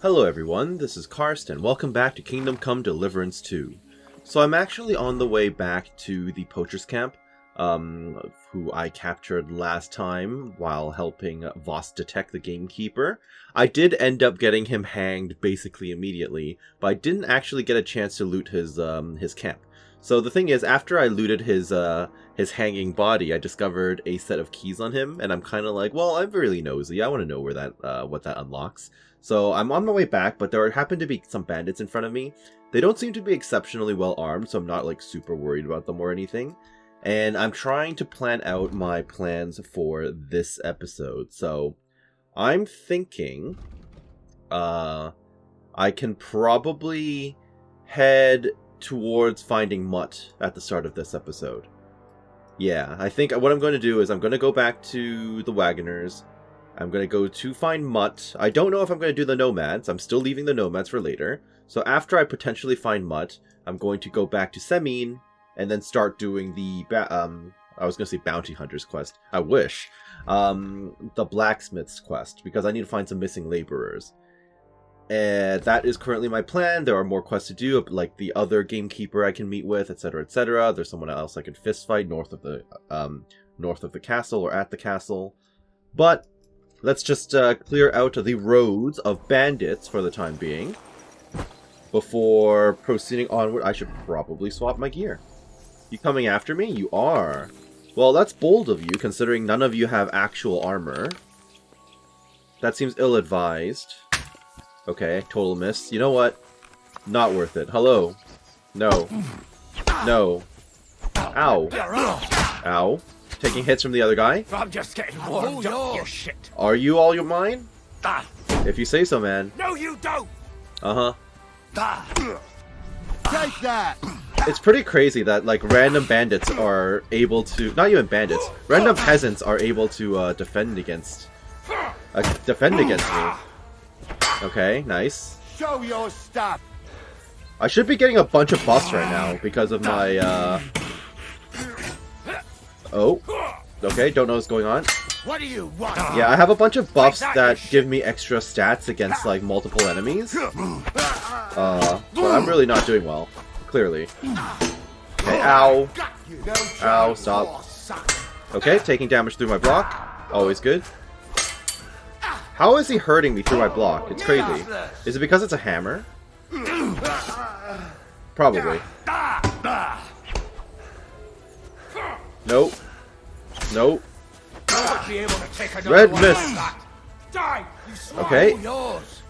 Hello everyone, this is Karsten. Welcome back to Kingdom Come Deliverance 2. So I'm actually on the way back to the poacher's camp, who I captured last time while helping Voss detect the gamekeeper. I did end up getting him hanged basically immediately, but I didn't actually get a chance to loot his camp. So the thing is, after I looted his hanging body, I discovered a set of keys on him, and I'm kind of like, well, I'm really nosy. I want to know where that what that unlocks. So I'm on my way back, but there happen to be some bandits in front of me. They don't seem to be exceptionally well armed, so I'm not like super worried about them or anything. And I'm trying to plan out my plans for this episode. So I'm thinking I can probably head towards finding Mutt at the start of this episode. Yeah, I think what I'm going to do is I'm going to go back to the Wagoners. I'm going to go to find Mutt. I don't know if I'm going to do the Nomads. I'm still leaving the Nomads for later. So after I potentially find Mutt, I'm going to go back to Semin and then start doing the, I was going to say Bounty Hunter's quest. I wish. The Blacksmith's quest, because I need to find some missing laborers. And that is currently my plan. There are more quests to do, like the other gamekeeper I can meet with, etc., etc. There's someone else I can fist fight north of the castle or at the castle. But let's just clear out the roads of bandits for the time being. Before proceeding onward, I should probably swap my gear. You coming after me? You are. Well, that's bold of you, considering none of you have actual armor. That seems ill-advised. Okay, total miss. You know what? Not worth it. Hello. No. No. Ow. Ow. Taking hits from the other guy? I'm just getting warmed up, you shit. Are you all your mine? If you say so, man. No, you don't! Uh-huh. Take that! It's pretty crazy that, like, random bandits are able to... Not even bandits. Random peasants are able to, defend against me. Okay, nice. Show your stuff! I should be getting a bunch of buffs right now because of my, Oh. Okay, don't know what's going on. What do you want? Yeah, I have a bunch of buffs that give me extra stats against, like, multiple enemies. But I'm really not doing well. Clearly. Okay, ow. Ow, stop. Okay, taking damage through my block. Always good. How is he hurting me through my block? It's crazy. Is it because it's a hammer? Probably. Nope. Nope. Red miss. Okay.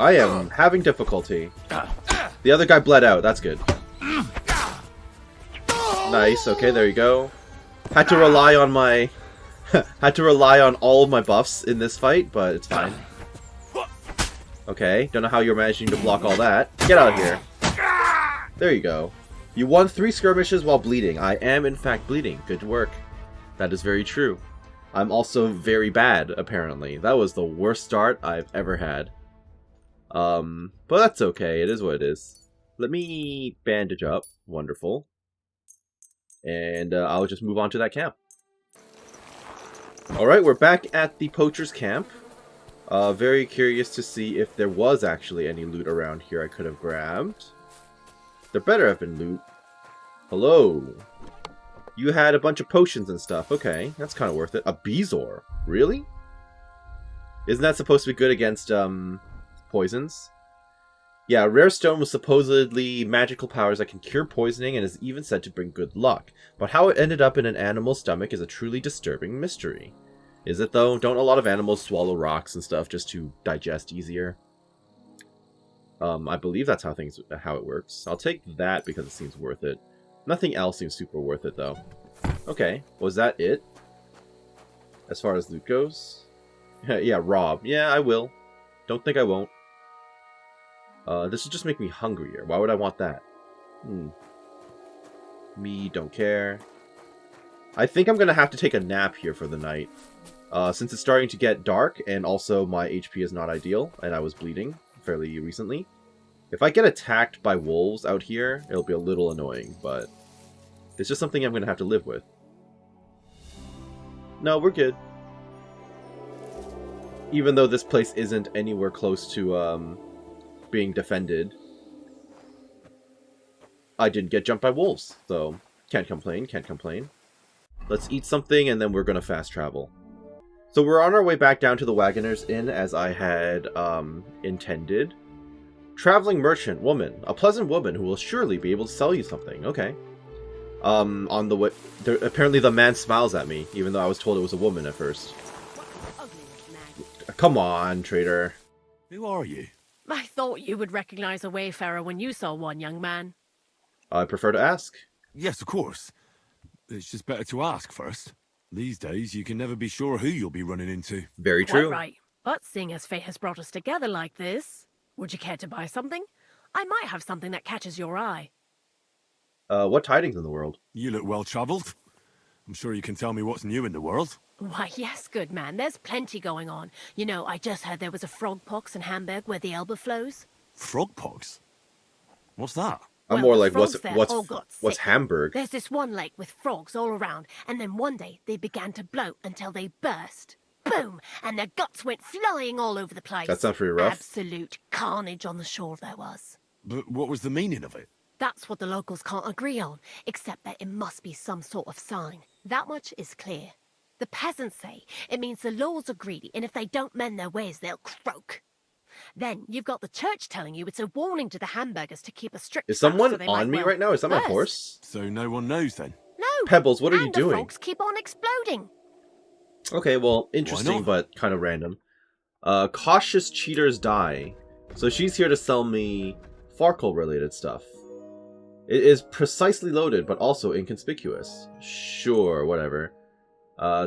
I am having difficulty. The other guy bled out. That's good. Nice. Okay, there you go. Had to rely on my... had to rely on all of my buffs in this fight, but it's fine. Okay, don't know how you're managing to block all that. Get out of here. There you go. You won 3 skirmishes while bleeding. I am, in fact, bleeding. Good work. That is very true. I'm also very bad, apparently. That was the worst start I've ever had. But that's okay. It is what it is. Let me bandage up. Wonderful. And I'll just move on to that camp. Alright, we're back at the poacher's camp. Very curious to see if there was actually any loot around here I could have grabbed. There better have been loot. Hello. You had a bunch of potions and stuff. Okay, that's kind of worth it. A Bezoar. Really? Isn't that supposed to be good against, poisons? Yeah, rare stone with supposedly magical powers that can cure poisoning and is even said to bring good luck. But how it ended up in an animal's stomach is a truly disturbing mystery. Is it, though? Don't a lot of animals swallow rocks and stuff just to digest easier? I believe that's how it works. I'll take that because it seems worth it. Nothing else seems super worth it, though. Okay, was that it? As far as loot goes? Yeah, rob. Yeah, I will. Don't think I won't. This will just make me hungrier. Why would I want that? Me, don't care. I think I'm gonna have to take a nap here for the night. Since it's starting to get dark, and also my HP is not ideal, and I was bleeding fairly recently. If I get attacked by wolves out here, it'll be a little annoying, but it's just something I'm gonna have to live with. No, we're good. Even though this place isn't anywhere close to being defended. I didn't get jumped by wolves, so can't complain, can't complain. Let's eat something, and then we're gonna fast travel. So we're on our way back down to the Wagoner's Inn, as I had intended. Traveling merchant woman, a pleasant woman who will surely be able to sell you something. Okay. On the way, apparently the man smiles at me, even though I was told it was a woman at first. Come on, trader. Who are you? I thought you would recognize a wayfarer when you saw one, young man. I prefer to ask. Yes, of course. It's just better to ask first. These days, you can never be sure who you'll be running into. Very Quite true. right. But seeing as fate has brought us together like this, would you care to buy something? I might have something that catches your eye. What tidings in the world? You look well-travelled. I'm sure you can tell me what's new in the world. Why, yes, good man. There's plenty going on. You know, I just heard there was a frog pox in Hamburg where the Elbe flows. Frog pox? What's that? I'm Well, more the like, frogs there all got what's sick. Hamburg? There's this one lake with frogs all around, and then one day they began to bloat until they burst. Boom! And their guts went flying all over the place. That sounds pretty rough. Absolute carnage on the shore there was. But what was the meaning of it? That's what the locals can't agree on, except that it must be some sort of sign. That much is clear. The peasants say it means the lords are greedy, and if they don't mend their ways, they'll croak. Then you've got the church telling you it's a warning to the Hamburgers to keep a strict Is fast someone so they on might me well right now? Is that my burst. horse? So no one knows then? No. Pebbles, what are and you the doing? frogs keep on exploding. Okay, well, interesting, not? but kind of random. Cautious cheaters die. So she's here to sell me Farkle-related stuff. It is precisely loaded, but also inconspicuous. Sure, whatever.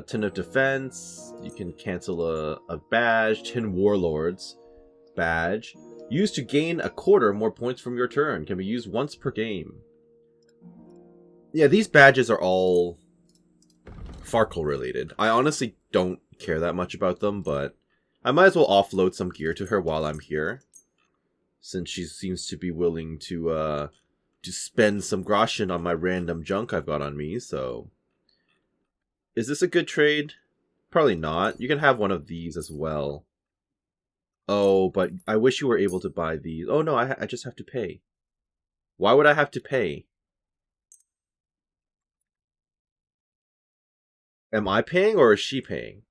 Tin of Defense. You can cancel a badge. Tin Warlords. Badge. Used to gain a quarter more points from your turn. Can be used once per game. Yeah, these badges are all Farkle related. I honestly don't care that much about them, but I might as well offload some gear to her while I'm here, since she seems to be willing to spend some groschen on my random junk I've got on me. So is this a good trade? Probably not. You can have one of these as well. Oh, but I wish you were able to buy these. Oh no, I just have to pay. Why would I have to pay? Am I paying or is she paying?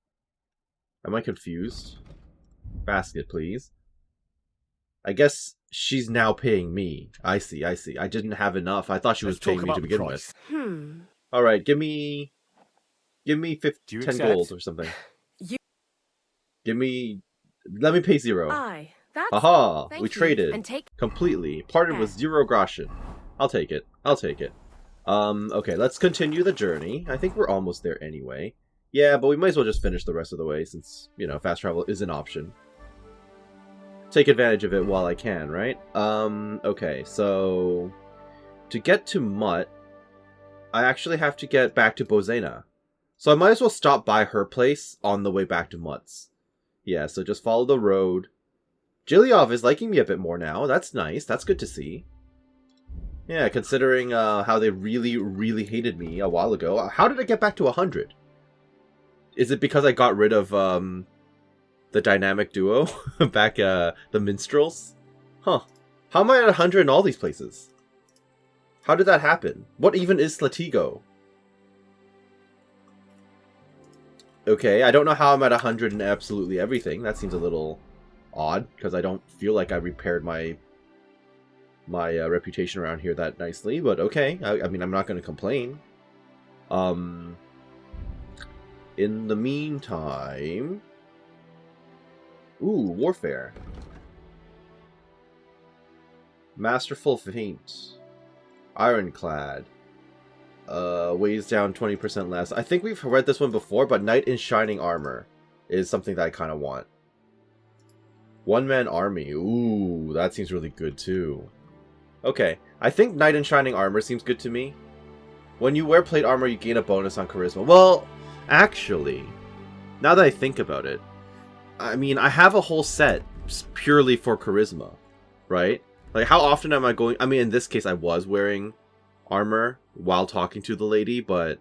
Am I confused? Basket, please. I guess she's now paying me. I see, I see. I didn't have enough. I thought she was Let's paying talk me to about the begin price. with. Alright, give me 10 accept? gold or something. Let me pay 0. Aye, that's... Haha, Thank we you. traded. And take... Completely. Parted with 0 groschen. I'll take it. I'll take it. Okay, let's continue the journey. I think we're almost there anyway. Yeah, but we might as well just finish the rest of the way since, you know, fast travel is an option. Take advantage of it while I can, right? Okay, so... To get to Mutt, I actually have to get back to Bozhena. So I might as well stop by her place on the way back to Mutt's. Yeah, so just follow the road. Jilyov is liking me a bit more now. That's nice. That's good to see. Yeah, considering how they really, really hated me a while ago. How did I get back to 100? Is it because I got rid of the dynamic duo back the minstrels? Huh. How am I at 100 in all these places? How did that happen? What even is Slatigo? Okay, I don't know how I'm at 100 in absolutely everything. That seems a little odd, because I don't feel like I repaired my reputation around here that nicely, but okay. I mean, I'm not going to complain. In the meantime... Ooh, Warfare. Masterful Feint. Ironclad. Weighs down 20% less. I think we've read this one before, but Knight in Shining Armor is something that I kind of want. One-man army. Ooh, that seems really good too. Okay, I think Knight in Shining Armor seems good to me. When you wear plate armor, you gain a bonus on charisma. Well, actually, now that I think about it, I mean, I have a whole set purely for charisma, right? Like, how often am I going... I mean, in this case, I was wearing armor while talking to the lady, but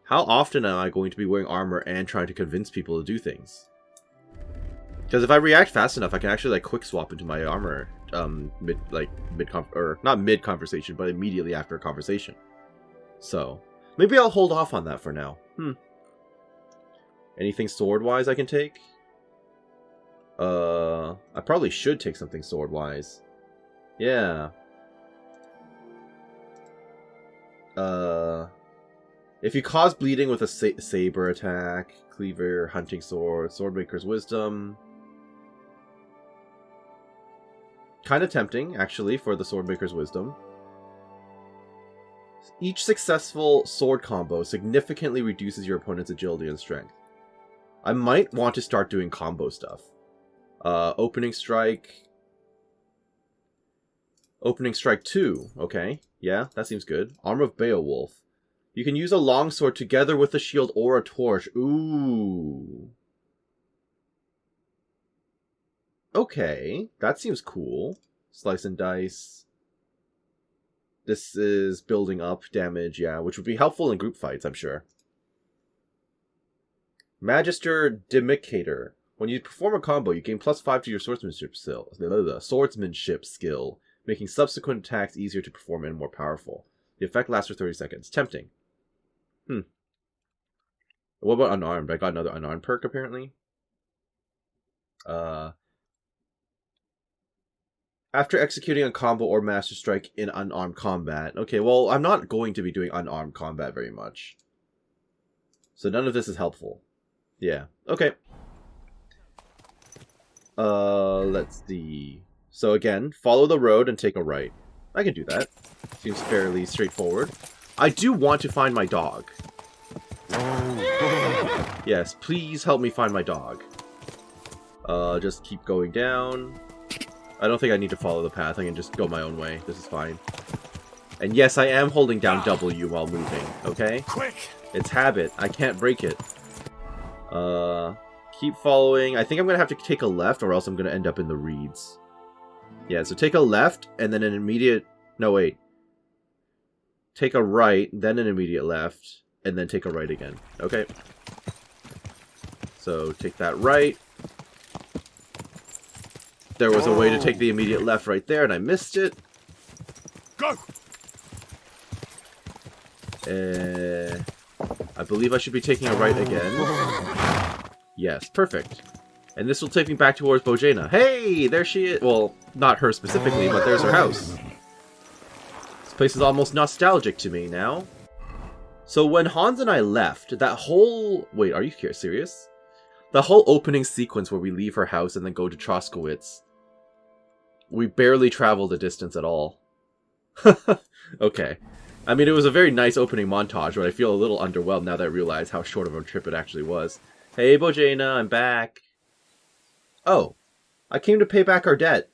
how often am I going to be wearing armor and trying to convince people to do things? Because if I react fast enough, I can actually, like, quick swap into my armor not mid conversation, but immediately after a conversation. So maybe I'll hold off on that for now. Anything sword wise I can take? I probably should take something sword wise. Yeah. If you cause bleeding with a saber attack, cleaver, hunting sword, swordmaker's wisdom. Kind of tempting, actually, for the swordmaker's wisdom. Each successful sword combo significantly reduces your opponent's agility and strength. I might want to start doing combo stuff. Opening strike. Opening strike 2. Okay, yeah, that seems good. Arm of Beowulf. You can use a longsword together with a shield or a torch. Ooh. Okay, that seems cool. Slice and dice. This is building up damage, yeah, which would be helpful in group fights, I'm sure. Magister Demicator. When you perform a combo, you gain +5 to your swordsmanship skill, making subsequent attacks easier to perform and more powerful. The effect lasts for 30 seconds. Tempting. What about unarmed? I got another unarmed perk, apparently. After executing a combo or master strike in unarmed combat. Okay, well, I'm not going to be doing unarmed combat very much. So none of this is helpful. Yeah, okay. Let's see. So again, follow the road and take a right. I can do that. Seems fairly straightforward. I do want to find my dog. Yes, please help me find my dog. Just keep going down. I don't think I need to follow the path. I can just go my own way. This is fine. And yes, I am holding down W while moving, okay? Quick! It's habit. I can't break it. Keep following. I think I'm going to have to take a left or else I'm going to end up in the reeds. Yeah, so take a left and then an immediate... No, wait. Take a right, then an immediate left, and then take a right again. Okay. So take that right. There was a way to take the immediate left right there, and I missed it. Go! I believe I should be taking a right again. Yes, perfect. And this will take me back towards Bozhena. Hey, there she is. Well, not her specifically, but there's her house. This place is almost nostalgic to me now. So when Hans and I left, that whole... Wait, are you serious? The whole opening sequence where we leave her house and then go to Troskowitz. We barely traveled the distance at all. Okay. I mean, it was a very nice opening montage, but I feel a little underwhelmed now that I realize how short of a trip it actually was. Hey, Bozhena, I'm back. Oh, I came to pay back our debt.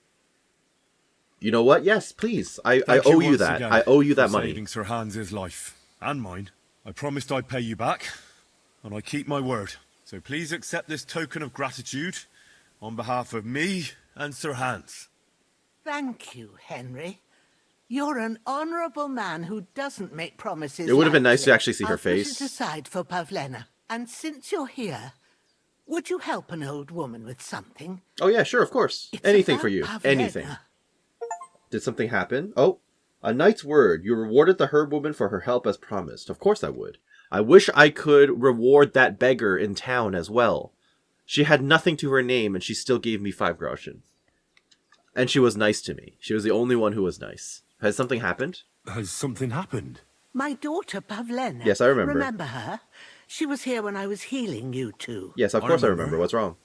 You know what? Yes, please. I owe you that. I owe you that money. Saving Sir Hans's life. And mine. I promised I'd pay you back. And I keep my word. So please accept this token of gratitude on behalf of me and Sir Hans. Thank you, Henry. You're an honourable man who doesn't make promises. It would have been nice to lightly. actually see her face. I'll put it aside for Pavlena. And since you're here, would you help an old woman with something? Oh yeah, sure, of course. It's Anything about for you. Pavlena. Anything. Did something happen? Oh, a knight's word. You rewarded the herb woman for her help as promised. Of course I would. I wish I could reward that beggar in town as well. She had nothing to her name and she still gave me 5 groschen. And she was nice to me. She was the only one who was nice. Has something happened? Has something happened? My daughter, Pavlena. Yes, I remember. Remember her? She was here when I was healing you two. Yes, of course I remember. What's wrong?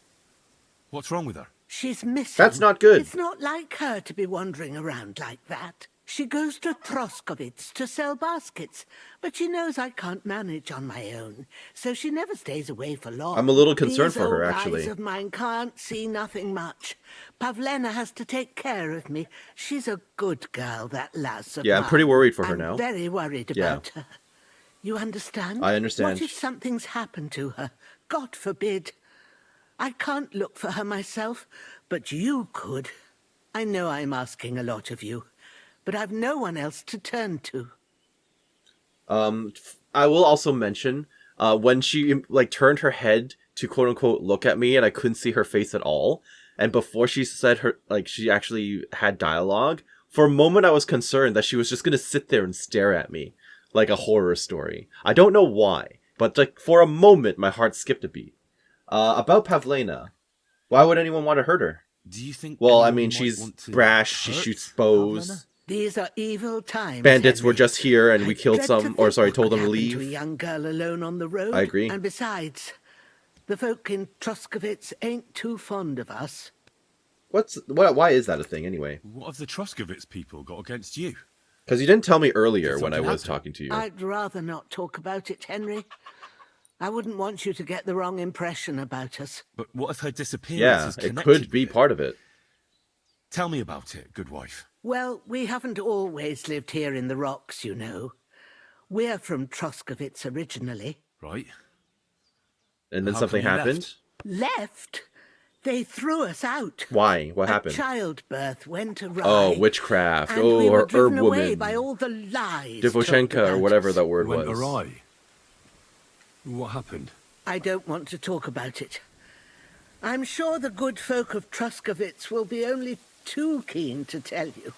What's wrong with her? She's missing. That's not good. It's not like her to be wandering around like that. She goes to Troskowitz to sell baskets, but she knows I can't manage on my own, so she never stays away for long. I'm a little concerned These for her, old actually. eyes of mine can't see nothing much. Pavlena has to take care of me. She's a good girl, that lass of Yeah, I'm mine. pretty worried for her I'm now. very worried Yeah. about her. You understand? I understand. What if something's happened to her? God forbid. I can't look for her myself, but you could. I know I'm asking a lot of you, but I've no one else to turn to. I will also mention, when she, turned her head to quote-unquote look at me and I couldn't see her face at all, and before she said her, like, she actually had dialogue, for a moment I was concerned that she was just gonna sit there and stare at me like a horror story. I don't know why, but like for a moment my heart skipped a beat. About Pavlena, why would anyone want to hurt her? Do you think? Well, I anyone mean, might she's want to brash, she hurt shoots Pavlena? bows. These are evil times. Bandits Henry. were just here and we I killed dread to some, or think sorry, what told could them to happen To a leave. young girl alone on the road. I agree. And besides, the folk in Truscovitz ain't too fond of us. Why is that a thing anyway? What have the Truscovitz people got against you? Because you didn't tell me earlier Did when I something was happen? talking to you. I'd rather not talk about it, Henry. I wouldn't want you to get the wrong impression about us. But what if her disappearance Yeah, is it connected could be with it? part of it. Tell me about it, good wife. Well, we haven't always lived here in the rocks, you know. We're from Truscovitz originally. Right? And then How something come you happened? Left? They threw us out. Why? What happened? Childbirth went awry. Oh, witchcraft. And Oh, we were or driven herb away woman. by all the lies talked Divoshenka, or about whatever us. that word Went was. awry. What happened? I don't want to talk about it. I'm sure the good folk of Truscovitz will be only too keen to tell you.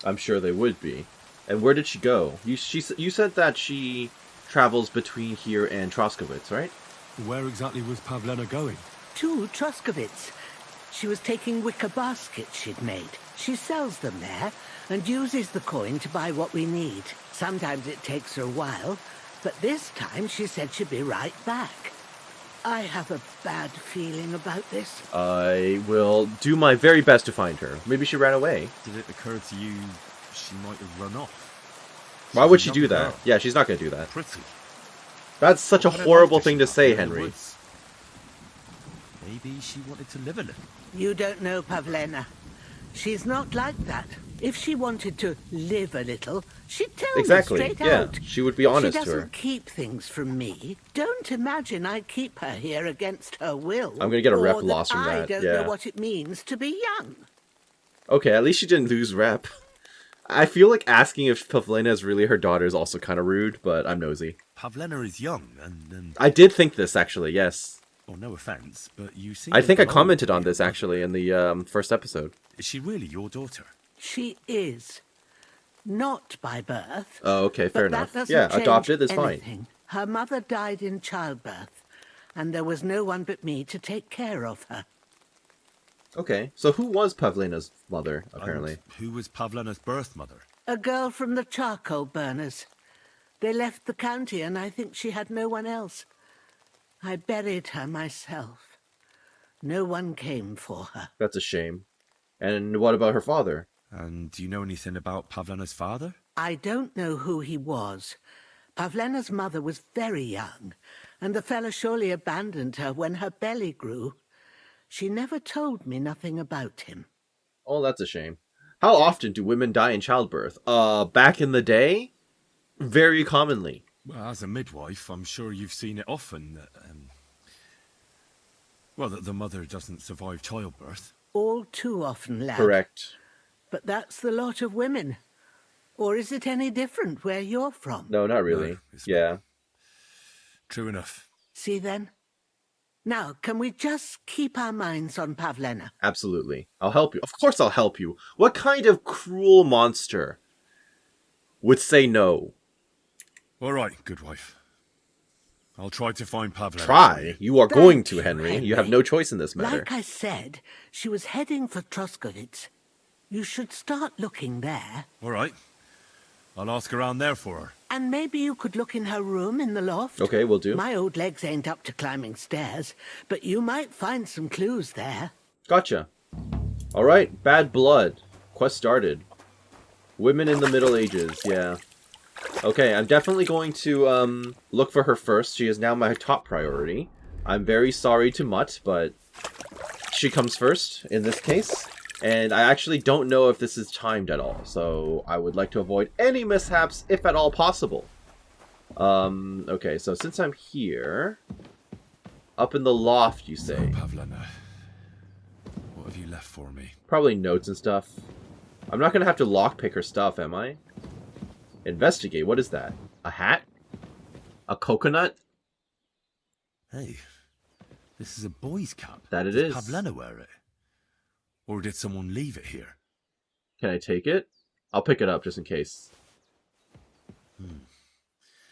I'm sure they would be. And where did she go? You said that she travels between here and Troskowitz, right? Where exactly was Pavlena going? To Truscovitz. She was taking wicker baskets she'd made. She sells them there and uses the coin to buy what we need. Sometimes it takes her a while, but this time she said she'd be right back. I have a bad feeling about this. I will do my very best to find her. Maybe she ran away. Did it occur to you she might have run off? Why would she She's a do young that? girl. Yeah, she's not going to do that. Pretty. That's such a What horrible life does thing she to have say, in the Henry. woods? Maybe she wanted to live a little. You don't know Pavlena. She's not like that. If she wanted to live a little, she'd tell Exactly. me straight Yeah, out. she would be honest She to her. doesn't keep things from me. Don't imagine I keep her here against her will. I'm gonna get a rep or loss from I that, don't yeah. know what it means to be young. Okay, at least she didn't lose rep. I feel like asking if Pavlena is really her daughter is also kind of rude, but I'm nosy. Pavlena is young, and I did think this, actually, yes. oh, no offense, but you seem. I think I a bit commented old on for this, your actually, in the first episode. mother. Is she really your daughter? She is. Not by birth. Oh, okay, fair but enough. That doesn't Yeah, change adopted is fine. anything. Her mother died in childbirth, and there was no one but me to take care of her. Okay, so who was Pavlena's mother, apparently? And who was Pavlena's birth mother? A girl from the charcoal burners. They left the county, and I think she had no one else. I buried her myself. No one came for her. That's a shame. And what about her father? And do you know anything about Pavlena's father? I don't know who he was. Pavlena's mother was very young, and the fella surely abandoned her when her belly grew. She never told me nothing about him. Oh, that's a shame. How often do women die in childbirth? Back in the day? Very commonly. Well, as a midwife, I'm sure you've seen it often that, well, that the mother doesn't survive childbirth. All too often, lad. Correct. But that's the lot of women. Or is it any different where you're from? No, not really. No, it's Yeah. True enough. See then? Now, can we just keep our minds on Pavlena? Absolutely. I'll help you. Of course I'll help you. What kind of cruel monster would say no? All right, good wife. I'll try to find Pavlena. for Try? you. You are Thank going to, you, Henry. You have no choice in this matter. Like I said, she was heading for Truscovitz. You should start looking there. All right. I'll ask around there for her. And maybe you could look in her room in the loft. Okay, we'll do. My old legs ain't up to climbing stairs, but you might find some clues there. Gotcha. Alright, Bad Blood. Quest started. Women in the Middle Ages, yeah. Okay, I'm definitely going to look for her first. She is now my top priority. I'm very sorry to Mutt, but she comes first in this case. And I actually don't know if this is timed at all, so I would like to avoid any mishaps if at all possible. Okay, so since I'm here, up in the loft, you say. So, Pavlena, what have you left for me? Probably notes and stuff. I'm not gonna have to lockpick her stuff, am I? Investigate, what is that? A hat? A coconut? Hey, this is a boy's cap. That it Does is. Pavlena wear it? Or did someone leave it here? Can I take it? I'll pick it up just in case.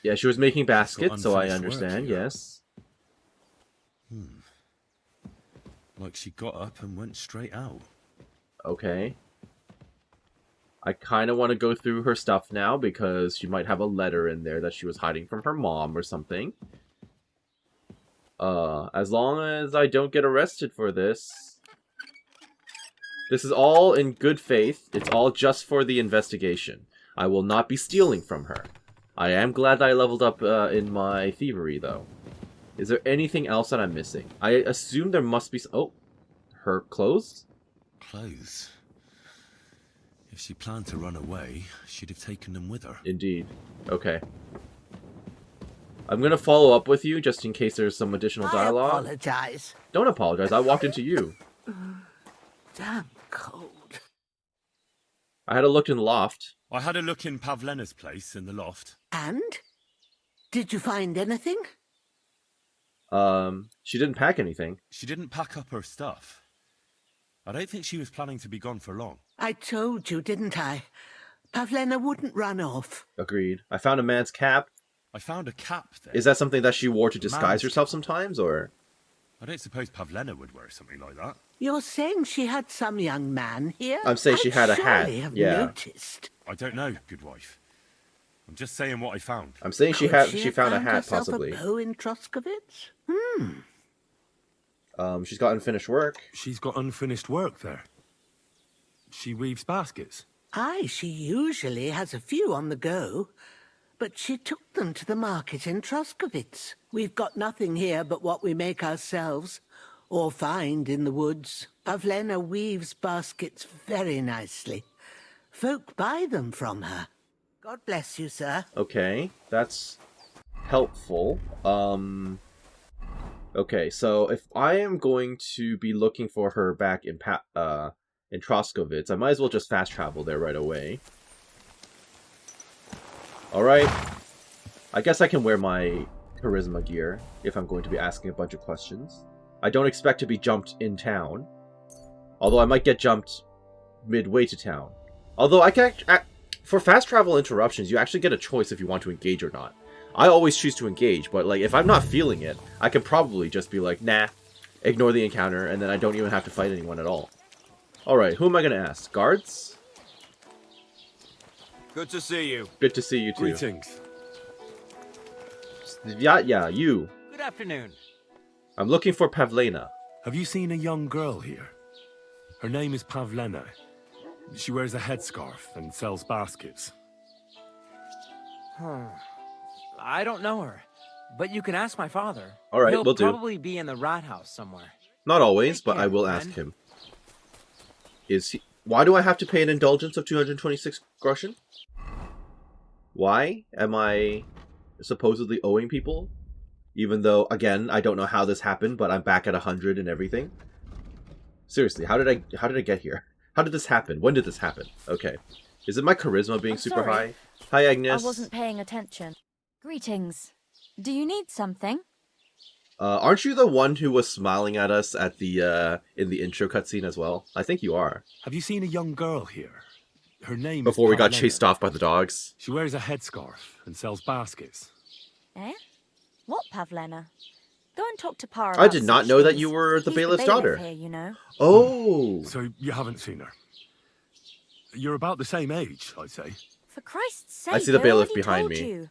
Yeah, she was making baskets, so I unfinished work understand, here. yes. Like she got up and went straight out. Okay. I kind of want to go through her stuff now because she might have a letter in there that she was hiding from her mom or something. As long as I don't get arrested for this. This is all in good faith. It's all just for the investigation. I will not be stealing from her. I am glad that I leveled up in my thievery, though. Is there anything else that I'm missing? I assume there must be... Oh, her clothes? Clothes? If she planned to run away, she'd have taken them with her. Indeed. Okay. I'm going to follow up with you just in case there's some additional dialogue. I apologize. Don't apologize. I walked into you. Damn cold. I had a look in the loft. I had a look in Pavlena's place in the loft. And? Did you find anything? She didn't pack anything. She didn't pack up her stuff. I don't think she was planning to be gone for long. I told you, didn't I? Pavlena wouldn't run off. Agreed. I found a man's cap. I found a cap there. Is that something that she wore to disguise Man's herself sometimes, or...? I don't suppose Pavlena would wear something like that. You're saying she had some young man here? I'm saying she had a hat. surely have Yeah. noticed. I don't know, good wife. I'm just saying what I found. I'm saying she Could she have found a hat, herself possibly. A bow in Troskovitz? She's got unfinished work. She's got unfinished work there. She weaves baskets. Aye, she usually has a few on the go. But she took them to the market in Troskovitz. We've got nothing here but what we make ourselves, or find in the woods. Pavlena weaves baskets very nicely. Folk buy them from her. God bless you, sir. Okay, that's helpful. Okay, so if I am going to be looking for her back in Troskovitz, I might as well just fast travel there right away. Alright. I guess I can wear my charisma gear if I'm going to be asking a bunch of questions. I don't expect to be jumped in town. Although I might get jumped midway to town. Although I can... For fast travel interruptions, you actually get a choice if you want to engage or not. I always choose to engage, but like if I'm not feeling it, I can probably just be like, nah, ignore the encounter, and then I don't even have to fight anyone at all. Alright, who am I going to ask? Guards? Good to see you. Good to see you too. Greetings. Yeah, you. Good afternoon. I'm looking for Pavlena. Have you seen a young girl here? Her name is Pavlena. She wears a headscarf and sells baskets. I don't know her, but you can ask my father. All right, He'll will do. probably be in the rat house somewhere. Not always, Take but I care, will friend. ask him. Is he... Why do I have to pay an indulgence of 226 groschen? Why am I supposedly owing people? Even though, again, I don't know how this happened, but I'm back at 100 and everything. Seriously, how did I get here? How did this happen? When did this happen? Okay. Is it my charisma being I'm super sorry. high? Hi, Agnes. I wasn't paying attention. Greetings. Do you need something? Aren't you the one who was smiling at us at the in the intro cutscene as well? I think you are. Have you seen a young girl here? Her name Before is we got Pavlena. chased off by the dogs. She wears a headscarf and sells baskets. Eh? What, Pavlena? Go and talk to Para. I about did not such know that things. you were the He's bailiff's bailiff daughter. Here, you know. Oh. So you haven't seen her? You're about the same age, I'd say. For Christ's sake, I see the I bailiff already behind told me. you.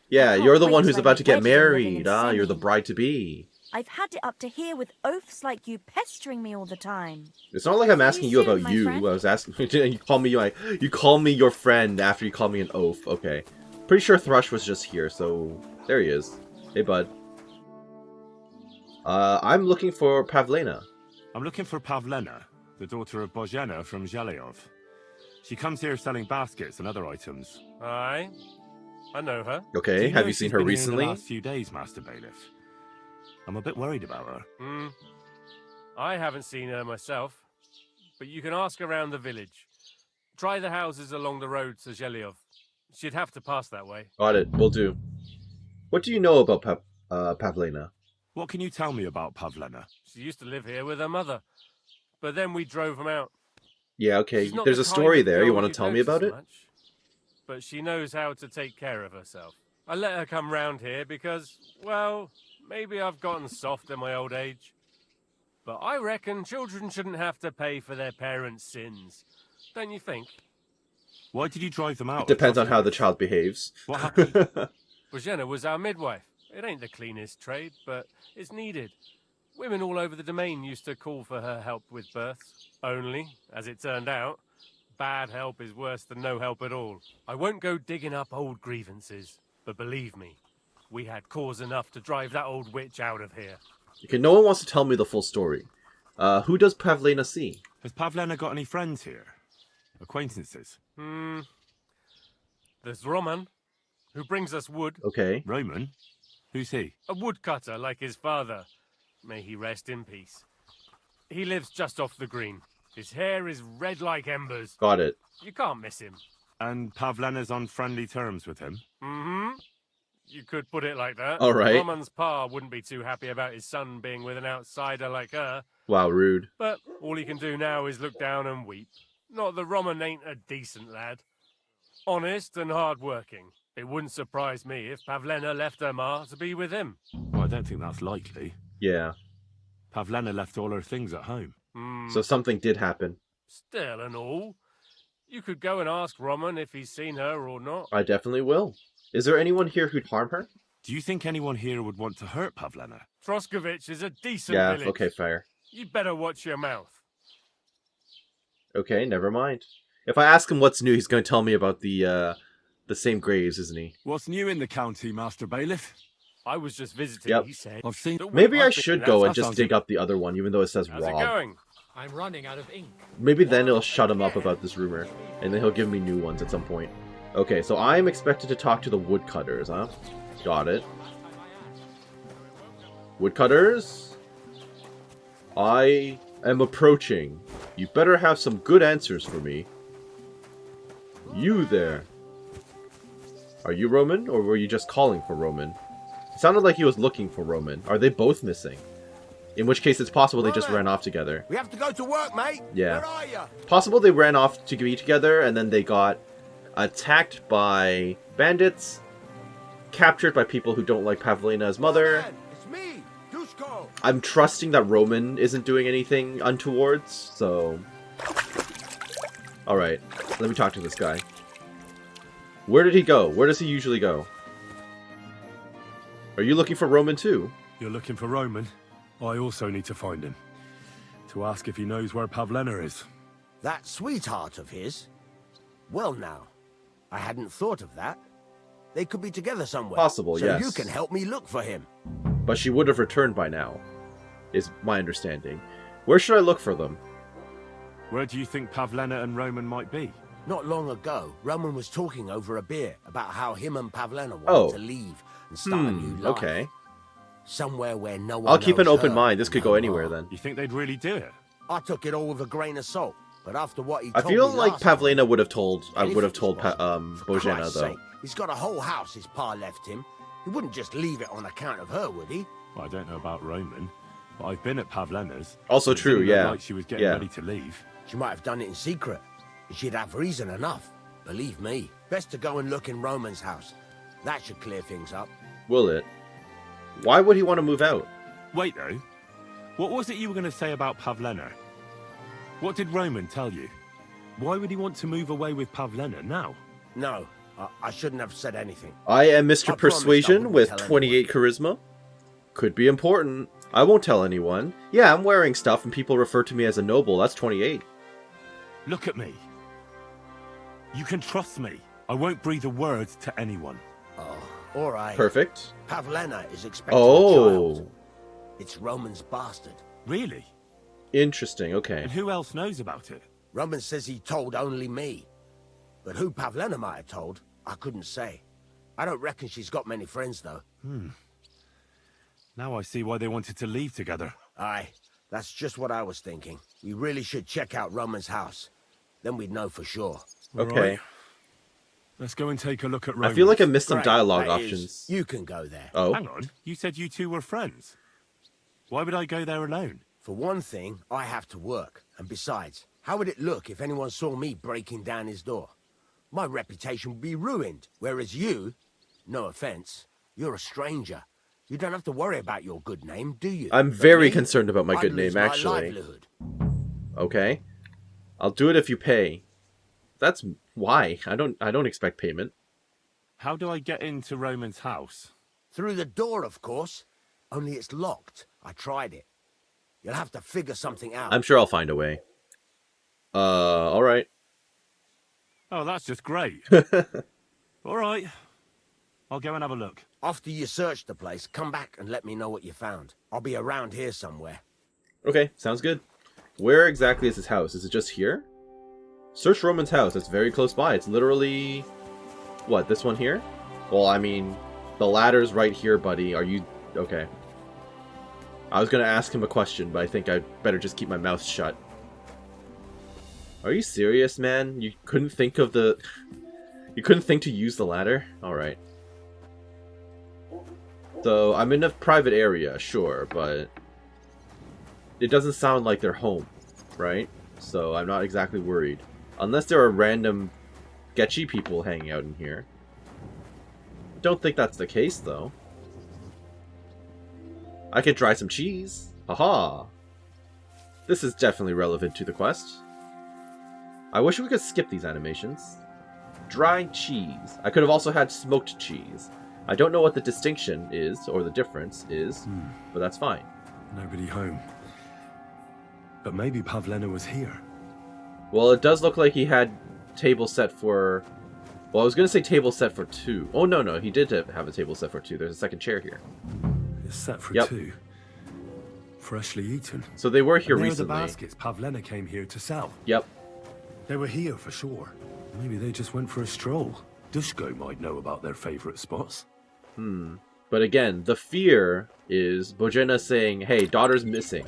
Yeah, I can't you're the wait one till who's I'm about to get wedded and living married. in Ah, you're the Semi. bride-to-be. I've had it up to here with oafs like you pestering me all the time. It's not like I'm asking you soon, about my you. friend. I was asking you call me your friend after you call me an oaf. Okay. Pretty sure Thrush was just here, so there he is. Hey, bud. I'm looking for Pavlena. I'm looking for Pavlena, the daughter of Bozhena from Zhelyov. She comes here selling baskets and other items. Aye, I know her. Do Okay, you have know you if seen she's her been here recently? in the last few days, Master Bailiff? I'm a bit worried about her. I haven't seen her myself, but you can ask around the village. Try the houses along the road to Zhelyov. She'd have to pass that way. Got it, will do. What do you know about Pavlena? What can you tell me about Pavlena? She used to live here with her mother. but then we drove him out. Yeah, okay. She's not There's the a story kind of there. You girl want to you'd tell me about notice it? much, but she knows how to take care of herself. I let her come round here because, well, maybe I've gotten soft in my old age. But I reckon children shouldn't have to pay for their parents' sins. Don't you think? Why did you drive them out? It depends of on how the Troskovich? child behaves. What happened? Bozhena was our midwife. It ain't the cleanest trade, but it's needed. Women all over the domain used to call for her help with births. Only, as it turned out, bad help is worse than no help at all. I won't go digging up old grievances, but believe me, we had cause enough to drive that old witch out of here. Okay, no one wants to tell me the full story. Who does Pavlena see? Has Pavlena got any friends here? Acquaintances? There's Roman, who brings us wood. Okay. Roman? Who's he? A woodcutter like his father. May he rest in peace. He lives just off the green. His hair is red like embers. Got it. You can't miss him. And Pavlena's on friendly terms with him? Mm-hmm. You could put it like that. All right. Roman's pa wouldn't be too happy about his son being with an outsider like her. Wow, rude. But all he can do now is look down and weep. Not that Roman ain't a decent lad. Honest and hard-working. It wouldn't surprise me if Pavlena left her ma to be with him. Well, I don't think that's likely. Yeah. Pavlena left all her things at home. So something did happen. Still and all. You could go and ask Roman if he's seen her or not. I definitely will. Is there anyone here who'd harm her? Do you think anyone here would want to hurt Pavlena? Troskovich is a decent Yeah, village. okay, fair. You'd better watch your mouth. Okay, never mind. If I ask him what's new, he's going to tell me about the same graves, isn't he? What's new in the county, Master Bailiff? I was just visiting, Yep. he said. I've seen... Maybe I I've been- should go and that just sounds dig good. up the other one, even though it says How's it Rob. going? I'm running out of ink. Maybe then it'll shut him up about this rumor, and then he'll give me new ones at some point. Okay, so I'm expected to talk to the woodcutters, huh? Got it. Woodcutters? I am approaching. You better have some good answers for me. You there. Are you Roman, or were you just calling for Roman? It sounded like he was looking for Roman. Are they both missing? In which case, it's possible they just ran off together. We have to go to work, mate. Yeah. Where are you? Possible they ran off to be together, and then they got attacked by bandits, captured by people who don't like Pavlena's mother. Man, it's me, Dushko. I'm trusting that Roman isn't doing anything untowards, so... Alright, let me talk to this guy. Where did he go? Where does he usually go? Are you looking for Roman too? You're looking for Roman? I also need to find him. To ask if he knows where Pavlena is. That sweetheart of his? Well now, I hadn't thought of that. They could be together somewhere. Possible, so yes. you can help me look for him. But she would have returned by now, is my understanding. Where should I look for them? Where do you think Pavlena and Roman might be? Not long ago, Roman was talking over a beer about how him and Pavlena wanted Oh. to leave and start a new life. Okay. Somewhere where no one I'll keep an knows open her mind. This and could her go anywhere ma. then. You think they'd really do it? I took it all with a grain of salt, but after what he I told feel me like last time, Pavlena would have told. I anything would have is told possible. For Bozhena Christ's though. sake, he's got a whole house his pa left him. He wouldn't just leave it on account of her, would he? Well, I don't know about Roman, but I've been at Pavlena's. Also It true, didn't look yeah. like she was getting Yeah. ready to leave. She might have done it in secret. And she'd have reason enough. Believe me. Best to go and look in Roman's house. That should clear things up. Will it? Why would he want to move out? Wait, though. What was it you were going to say about Pavlena? What did Roman tell you? Why would he want to move away with Pavlena now? No, I shouldn't have said anything. I am Mr. I promised I Persuasion wouldn't with tell 28 charisma. Could be important. I won't tell anyone. Yeah, I'm wearing stuff and people refer to me as a noble. That's 28. Look at me. You can trust me. I won't breathe a word to anyone. Oh, all right. Perfect. Pavlena is expecting a Oh. child. It's Roman's bastard. Really? Interesting, okay. And who else knows about it? Roman says he told only me. But who Pavlena might have told, I couldn't say. I don't reckon she's got many friends, though. Now I see why they wanted to leave together. Aye, that's just what I was thinking. We really should check out Roman's house. Then we'd know for sure. Okay. Right. Let's go and take a look at Roman. I feel like I missed some Great, dialogue that is, options. you can go there. Oh. Hang on. You said you two were friends. Why would I go there alone? For one thing, I have to work. And besides, how would it look if anyone saw me breaking down his door? My reputation would be ruined, whereas you, no offense, you're a stranger. You don't have to worry about your good name, do you? I'm But very me, concerned about my I'd good lose name, my actually. livelihood. Okay. I'll do it if you pay. That's why. I don't expect payment. How do I get into Roman's house? Through the door, of course. Only it's locked. I tried it. You'll have to figure something out. I'm sure I'll find a way. Alright. Oh, that's just great. All right. I'll go and have a look. After you search the place, come back and let me know what you found. I'll be around here somewhere. Okay, sounds good. Where exactly is his house? Is it just here? Search Roman's house. It's very close by. It's literally... What, this one here? Well, I mean, the ladder's right here, buddy. Are you... Okay. I was going to ask him a question, but I think I'd better just keep my mouth shut. Are you serious, man? You couldn't think of the... You couldn't think to use the ladder? Alright. So, I'm in a private area, sure, but... It doesn't sound like they're home, right? So, I'm not exactly worried. Unless there are random sketchy people hanging out in here. I don't think that's the case, though. I could dry some cheese. Haha! This is definitely relevant to the quest. I wish we could skip these animations. Dried cheese. I could have also had smoked cheese. I don't know what the distinction is, or the difference is, but that's fine. Nobody home. But maybe Pavlena was here. Well, it does look like he had table set for... Well, I was going to say table set for 2. Oh, no, he did have a table set for 2. There's a second chair here. It's set for 2. Freshly eaten. So they were here and recently. The baskets Pavlena came here to sell. Yep. They were here for sure. Maybe they just went for a stroll. Dushko might know about their favorite spots. But again, the fear is Bozhena saying, hey, daughter's missing.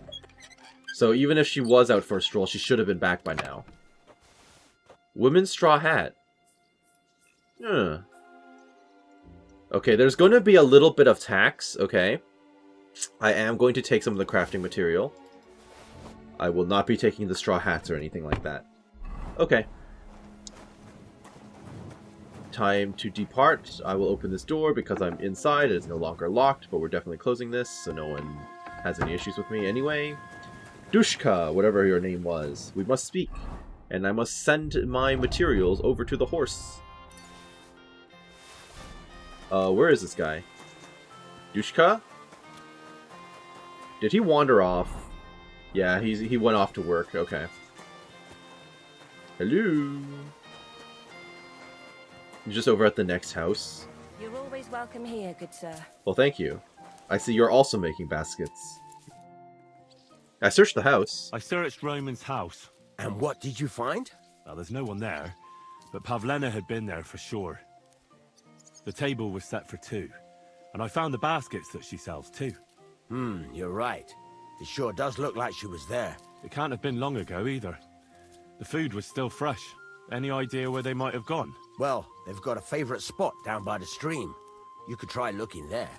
So even if she was out for a stroll, she should have been back by now. Women's straw hat. Okay, there's going to be a little bit of tax, okay? I am going to take some of the crafting material. I will not be taking the straw hats or anything like that. Okay. Time to depart. I will open this door because I'm inside. It is no longer locked, but we're definitely closing this so no one has any issues with me. Anyway, Dushka, whatever your name was, we must speak, and I must send my materials over to the horse. Where is this guy? Dushka? Did he wander off? Yeah, he went off to work. Okay. Hello. You're just over at the next house. You're always welcome here, good sir. Well, thank you. I see you're also making baskets. I searched the house. I searched Roman's house. And what did you find? Well, there's no one there, but Pavlena had been there for sure. The table was set for 2, and I found the baskets that she sells too. You're right. It sure does look like she was there. It can't have been long ago either. The food was still fresh. Any idea where they might have gone? Well, they've got a favorite spot down by the stream. You could try looking there.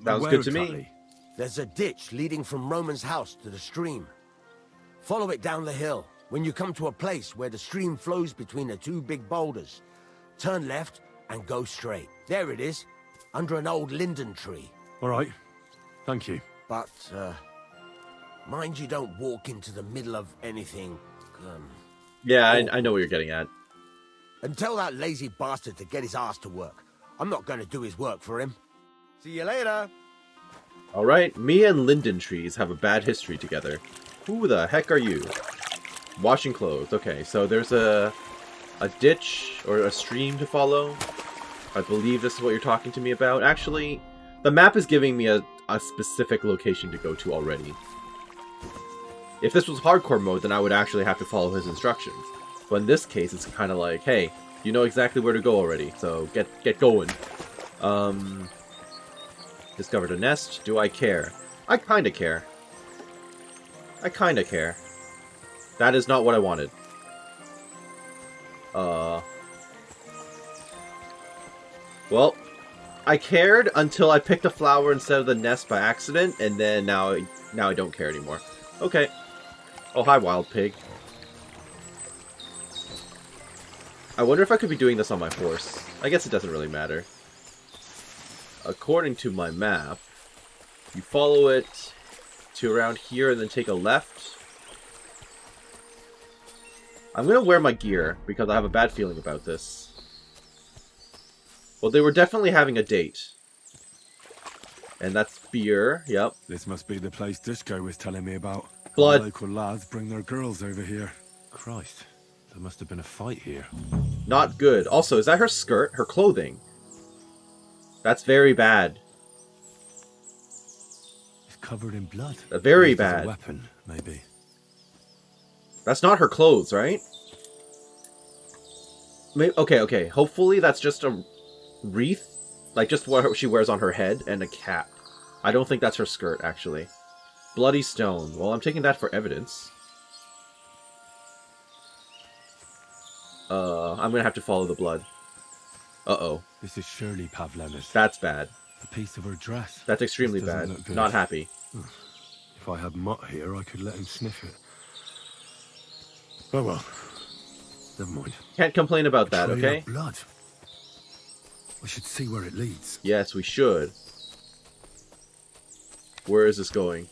Sounds Where good to me. exactly? There's a ditch leading from Roman's house to the stream. Follow it down the hill. When you come to a place where the stream flows between the 2 big boulders, turn left and go straight. There it is, under an old linden tree. All right. Thank you. But, mind you don't walk into the middle of anything. Yeah, I know what you're getting at. And tell that lazy bastard to get his ass to work. I'm not going to do his work for him. See you later. Alright, me and linden trees have a bad history together. Who the heck are you? Washing clothes. Okay, so there's a ditch or a stream to follow. I believe this is what you're talking to me about. Actually, the map is giving me a specific location to go to already. If this was hardcore mode, then I would actually have to follow his instructions. But in this case, it's kind of like, hey, you know exactly where to go already, so get going. Discovered a nest. Do I care? I kinda care. I kinda care. That is not what I wanted. Well, I cared until I picked a flower instead of the nest by accident, and then now I don't care anymore. Okay. Oh, hi, wild pig. I wonder if I could be doing this on my horse. I guess it doesn't really matter. According to my map, you follow it to around here and then take a left. I'm gonna wear my gear because I have a bad feeling about this. Well, they were definitely having a date. And that's beer, yep. This must be the place Dushko was telling me about. Blood. All local lads bring their girls over here. Christ, there must have been a fight here. Not good. Also, is that her skirt? Her clothing? That's very bad. It's covered in blood. Very Used as bad. a weapon, maybe. That's not her clothes, right? Maybe, okay. Hopefully that's just a wreath. Like, just what she wears on her head and a cap. I don't think that's her skirt, actually. Bloody stone. Well, I'm taking that for evidence. I'm gonna have to follow the blood. Uh-oh. This is surely Pavlena's. That's bad. A piece of her dress. That's extremely This doesn't bad. look good. Not happy. If I had Mutt here, I could let him sniff it. Oh well. Never mind. Can't complain about that, Trail okay? of blood. We should see where it leads. Yes, we should. Where is this going?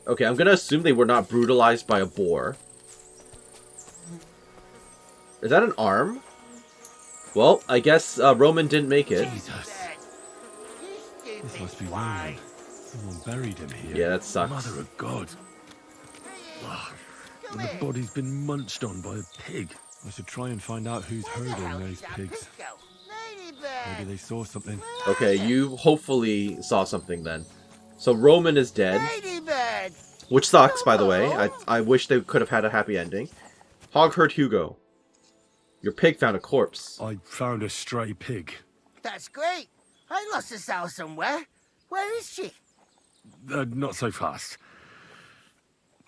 Okay, I'm gonna assume they were not brutalized by a boar. Is that an arm? Well, I guess Roman didn't make it. Jesus. This must be Roman. Someone buried him here. Yeah, that sucks. Mother of God. Ugh. And the body's been munched on by a pig. I should try and find out who's herding those pigs. Maybe they saw something. Okay, you hopefully saw something then. So Roman is dead. Which sucks, by the way. I wish they could have had a happy ending. Hog herd Hugo. Your pig found a corpse. I found a stray pig. That's great. I lost a sow somewhere. Where is she? Not so fast.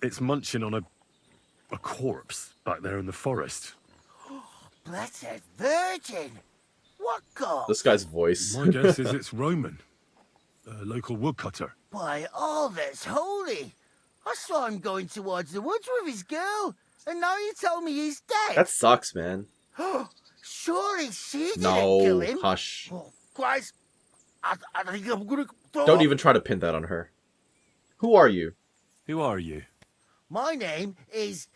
It's munching on a corpse back there in the forest. Blessed Virgin. What god? This guy's voice. My guess is it's Roman, a local woodcutter. By all that's holy. I saw him going towards the woods with his girl, and now you tell me he's dead. That sucks, man. Surely she didn't No, kill him. hush. Oh, Christ. I think I'm gonna throw Don't up. even try to pin that on her. Who are you? Who are you? My name is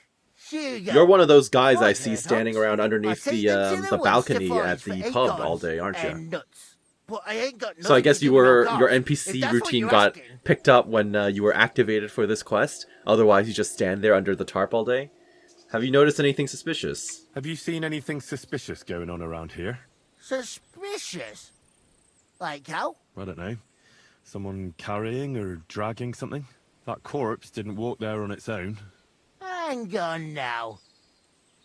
Hugo. You're one of those guys I Right, see Ned standing Hutch. around underneath I take them to the woods balcony to at forage the for pub all acorns day, aren't you? and nuts. But I ain't got So I nothing guess to you do with were no your cards, if NPC that's what routine you're got asking. picked up when you were activated for this quest. Otherwise, you just stand there under the tarp all day. Have you noticed anything suspicious? Have you seen anything suspicious going on around here? Suspicious? Like how? I don't know. Someone carrying or dragging something? That corpse didn't walk there on its own. Hang on now.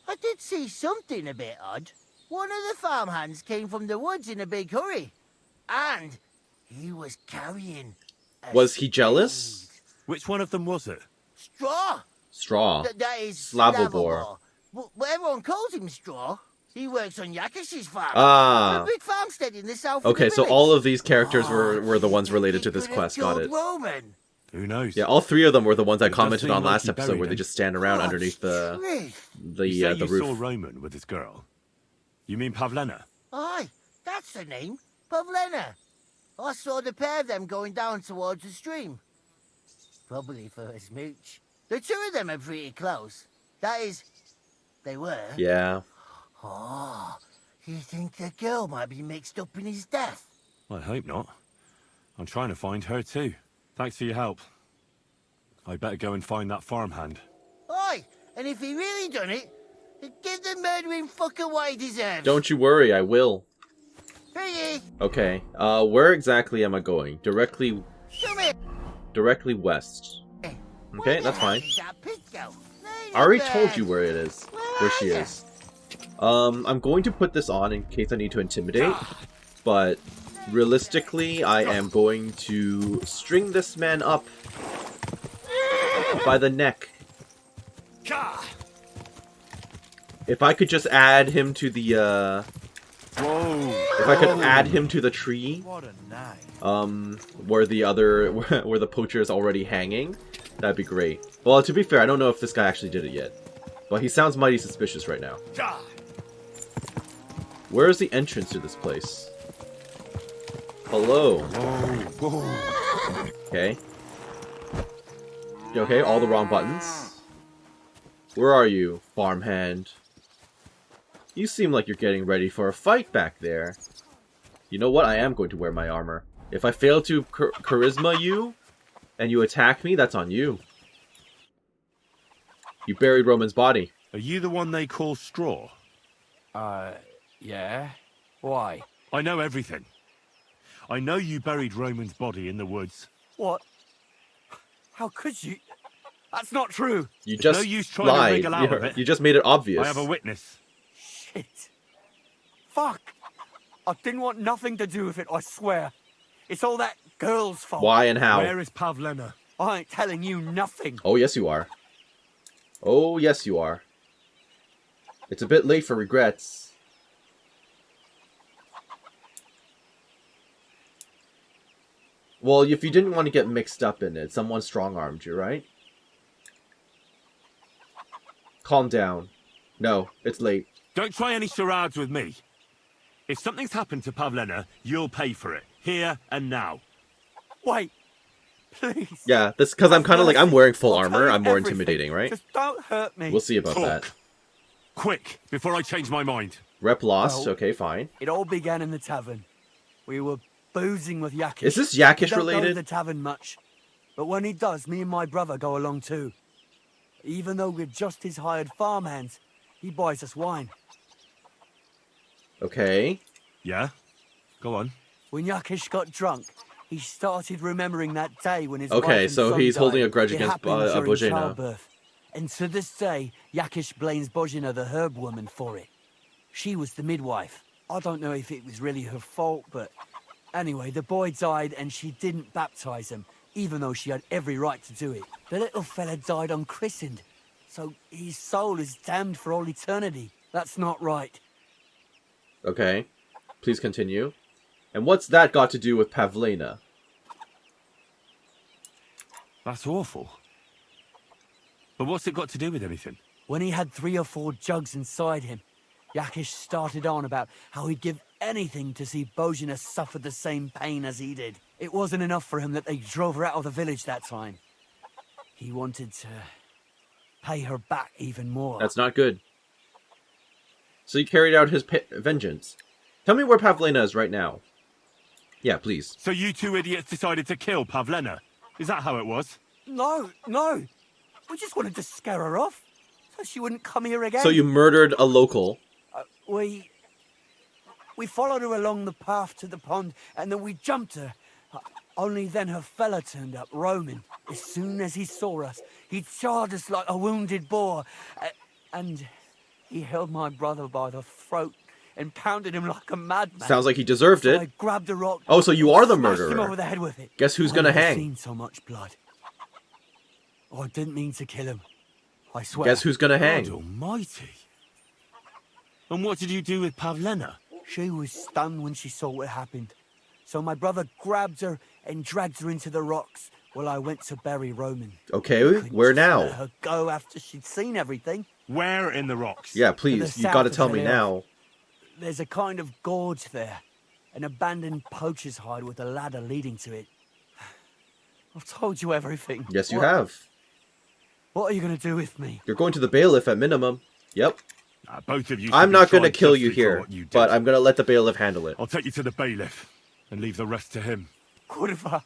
I did see something a bit odd. One of the farmhands came from the woods in a big hurry. And he was carrying a Was he jealous? spade. Which one of them was it? Straw. Straw. That is Slavobor. But everyone calls him Straw. He works on Yakash's farm. Ah. A big farmstead in the south of Okay, the so village. all of these characters were the Do you ones think related he to this could have quest. Got killed it. Roman? Who knows? Yeah, all three of them were the ones I It does commented seem on like last he episode, buried where they him. just stand around God's underneath the truth. You say you saw roof. Roman with his girl. You mean Pavlena? Aye, that's the name. Pavlena. I saw the pair of them going down towards the stream. Probably for a smooch. The two of them are pretty close. That is, they were. Yeah. Oh, you think the girl might be mixed up in his death? I hope not. I'm trying to find her too. Thanks for your help. I better go and find that farmhand. Aye, and if he really done it, give the murdering fucker what he deserves. Don't you worry, I will. Hey, Okay, where exactly am I going? Directly come here. west. Okay, Where the that's hell fine. did that pig go? I already Ladybird. told you where it is. Where she are ya? is. I'm going to put this on in case I need to intimidate, but realistically, I am going to string this man up by the neck. If I could just add him to the, Whoa! if I could add him to the tree, What a night. where the other, where the poacher is already hanging, That'd be great. Well, to be fair, I don't know if this guy actually did it yet. But he sounds mighty suspicious right now. Where is the entrance to this place? Hello. Okay. Okay, all the wrong buttons. Where are you, farmhand? You seem like you're getting ready for a fight back there. You know what? I am going to wear my armor. If I fail to charisma you, and you attack me, that's on you. You buried Roman's body. Are you the one they call Straw? Yeah? Why? I know everything. I know you buried Roman's body in the woods. What? How could you? That's not true. You There's just no use trying to lied. wriggle out of it. You just made it obvious. I have a witness. Shit. Fuck. I didn't want nothing to do with it, I swear. It's all that girl's fault. Why and how? Where is Pavlena? I ain't telling you nothing. Oh, yes you are. Oh, yes you are. It's a bit late for regrets. Well, if you didn't want to get mixed up in it, someone strong-armed you, right? Calm down. No, it's late. Don't try any charades with me. If something's happened to Pavlena, you'll pay for it. Here and now. Wait. Please. Yeah, this because I'm kind of like, I'm wearing full I'll tell armor. you I'm more everything. intimidating, right? Just don't hurt me. We'll see about Talk. that. Quick, before I change my mind. Rep lost. Well, Okay, fine. It all began in the tavern. We were boozing with Yakish. Is this He Yakish don't go to related? the tavern much, but when he does, me and my brother go along too. Even though we're just his hired farmhands, he buys us wine. Okay. Yeah? Go on. When Yakish got drunk, he started remembering that day when his wife Okay, and so son he's died. holding a grudge It against happened during Bozhena. childbirth. And to this day, Yakish blames Bozhena, the herb woman, for it. She was the midwife. I don't know if it was really her fault, but anyway, the boy died and she didn't baptize him, even though she had every right to do it. The little fella died unchristened, so his soul is damned for all eternity. That's not right. Okay. Please continue. And what's that got to do with Pavlena? That's awful. But what's it got to do with anything? When he had 3 or 4 jugs inside him, Yakish started on about how he'd give anything to see Bozhena suffer the same pain as he did. It wasn't enough for him that they drove her out of the village that time. He wanted to pay her back even more. That's not good. So he carried out his vengeance. Tell me where Pavlena is right now. Yeah, please. So you two idiots decided to kill Pavlena? Is that how it was? No. We just wanted to scare her off, so she wouldn't come here again. So you murdered a local. We followed her along the path to the pond, and then we jumped her. Only then her fella turned up, Roman. As soon as he saw us, he charged us like a wounded boar. And he held my brother by the throat and pounded him like a madman. Sounds like he deserved So it. I grabbed a rock. Oh, so you are the smashed him murderer. over the head with it. Guess who's I've gonna never hang? seen so much blood. Oh, I didn't mean to kill him. I swear. Guess who's gonna hang? God almighty. And what did you do with Pavlena? She was stunned when she saw what happened. So my brother grabbed her and dragged her into the rocks while I went to bury Roman. Okay, Couldn't where just let now? her go after she'd seen everything. Where in the rocks? Yeah, To please. the You south gotta of tell me Hill. now. There's a kind of gorge there, an abandoned poacher's hide with a ladder leading to it. I've told you everything. Yes, you What- have. What are you going to do with me? You're going to the bailiff at minimum. Yep. Both of you. I'm should be not gonna tried kill you justly for here, what you did. but I'm gonna let the bailiff handle it. I'll take you to the bailiff and leave the rest to him. Kurva,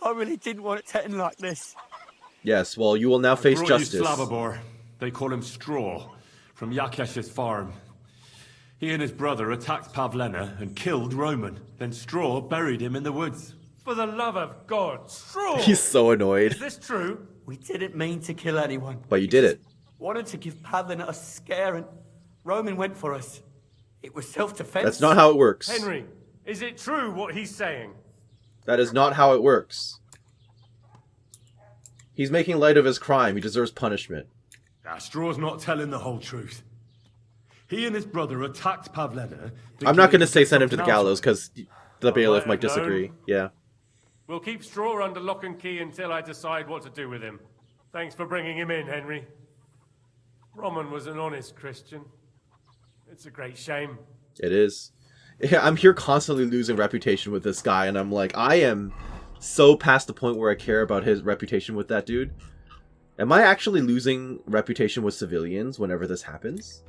I really didn't want it to end like this. Yes, well, you will now face Brought justice. you Slavobor. They call him Straw, from Yakesh's farm. He and his brother attacked Pavlena and killed Roman. Then Straw buried him in the woods. For the love of God, Straw! He's so annoyed. Is this true? We didn't mean to kill anyone. But you did it. Wanted to give Pavlena a scare and Roman went for us. It was self-defense. That's not how it works. Henry, is it true what he's saying? That is not how it works. He's making light of his crime. He deserves punishment. Straw's not telling the whole truth. He and his brother attacked Pavlena. I'm not going to say send him to the something else. gallows because the bailiff might might have known. disagree. Yeah. We'll keep Straw under lock and key until I decide what to do with him. Thanks for bringing him in, Henry. Roman was an honest Christian. It's a great shame. It is. Yeah, I'm here constantly losing reputation with this guy, and I'm like, I am so past the point where I care about his reputation with that dude. Am I actually losing reputation with civilians whenever this happens?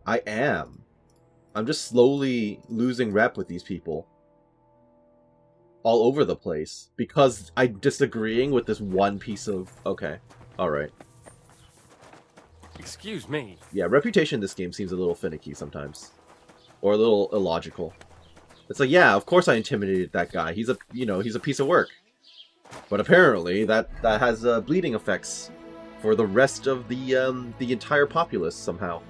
I am. I'm just slowly losing rep with these people. All over the place. Because I'm disagreeing with this one piece of... Okay. Alright. Excuse me. Yeah, reputation in this game seems a little finicky sometimes. Or a little illogical. It's like, yeah, of course I intimidated that guy. He's a, he's a piece of work. But apparently that has bleeding effects for the rest of the entire populace somehow.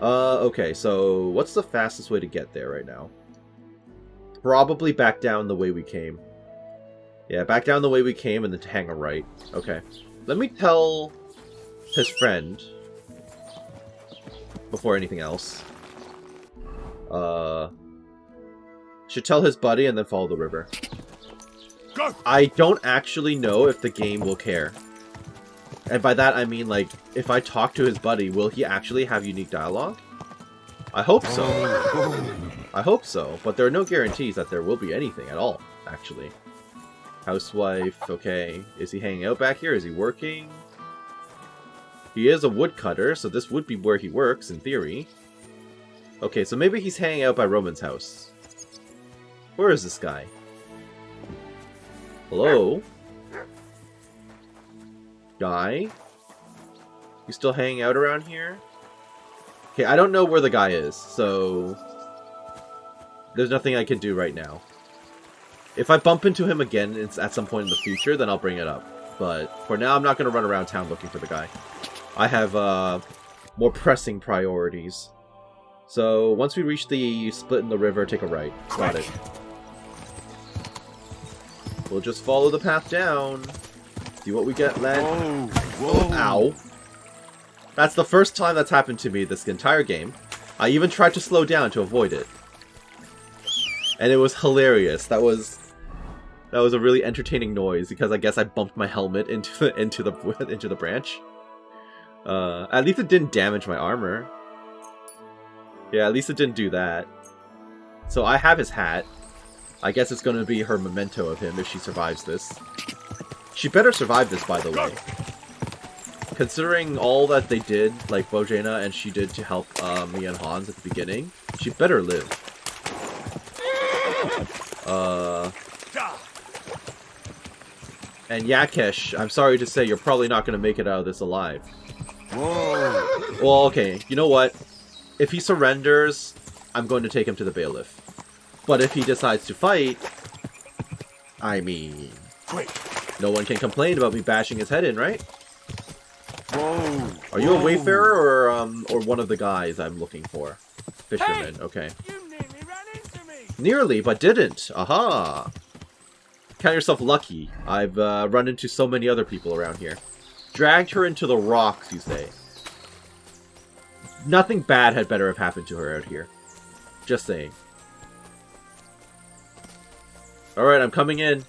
Okay, so what's the fastest way to get there right now? Probably back down the way we came. Yeah, back down the way we came and then to hang a right. Okay. Let me tell his friend before anything else. Should tell his buddy and then follow the river. Go! I don't actually know if the game will care. And by that I mean, like, if I talk to his buddy, will he actually have unique dialogue? I hope so. I hope so, but there are no guarantees that there will be anything at all, actually. Housewife, okay. Is he hanging out back here? Is he working? He is a woodcutter, so this would be where he works, in theory. Okay, so maybe he's hanging out by Roman's house. Where is this guy? Hello? Guy? You still hanging out around here? Okay, I don't know where the guy is, so... There's nothing I can do right now. If I bump into him again at some point in the future, then I'll bring it up. But for now, I'm not going to run around town looking for the guy. I have more pressing priorities. So, once we reach the split in the river, take a right. Got it. We'll just follow the path down. See what we get, lad. Whoa. Ow. That's the first time that's happened to me this entire game. I even tried to slow down to avoid it. And it was hilarious. That was a really entertaining noise because I guess I bumped my helmet into the branch. At least it didn't damage my armor. Yeah, at least it didn't do that. So I have his hat. I guess it's going to be her memento of him if she survives this. She better survive this, by the way. Considering all that they did, like Bozhena and she did to help me and Hans at the beginning, she better live. And Yakesh, I'm sorry to say, you're probably not going to make it out of this alive. Whoa. Well, okay, you know what? If he surrenders, I'm going to take him to the bailiff. But if he decides to fight, I mean, no one can complain about me bashing his head in, right? Whoa. Are you a wayfarer or one of the guys I'm looking for? Fisherman, okay. You nearly ran into me! Nearly, but didn't. Aha! Count yourself lucky. I've run into so many other people around here. Dragged her into the rocks, you say. Nothing bad had better have happened to her out here. Just saying. Alright, I'm coming in.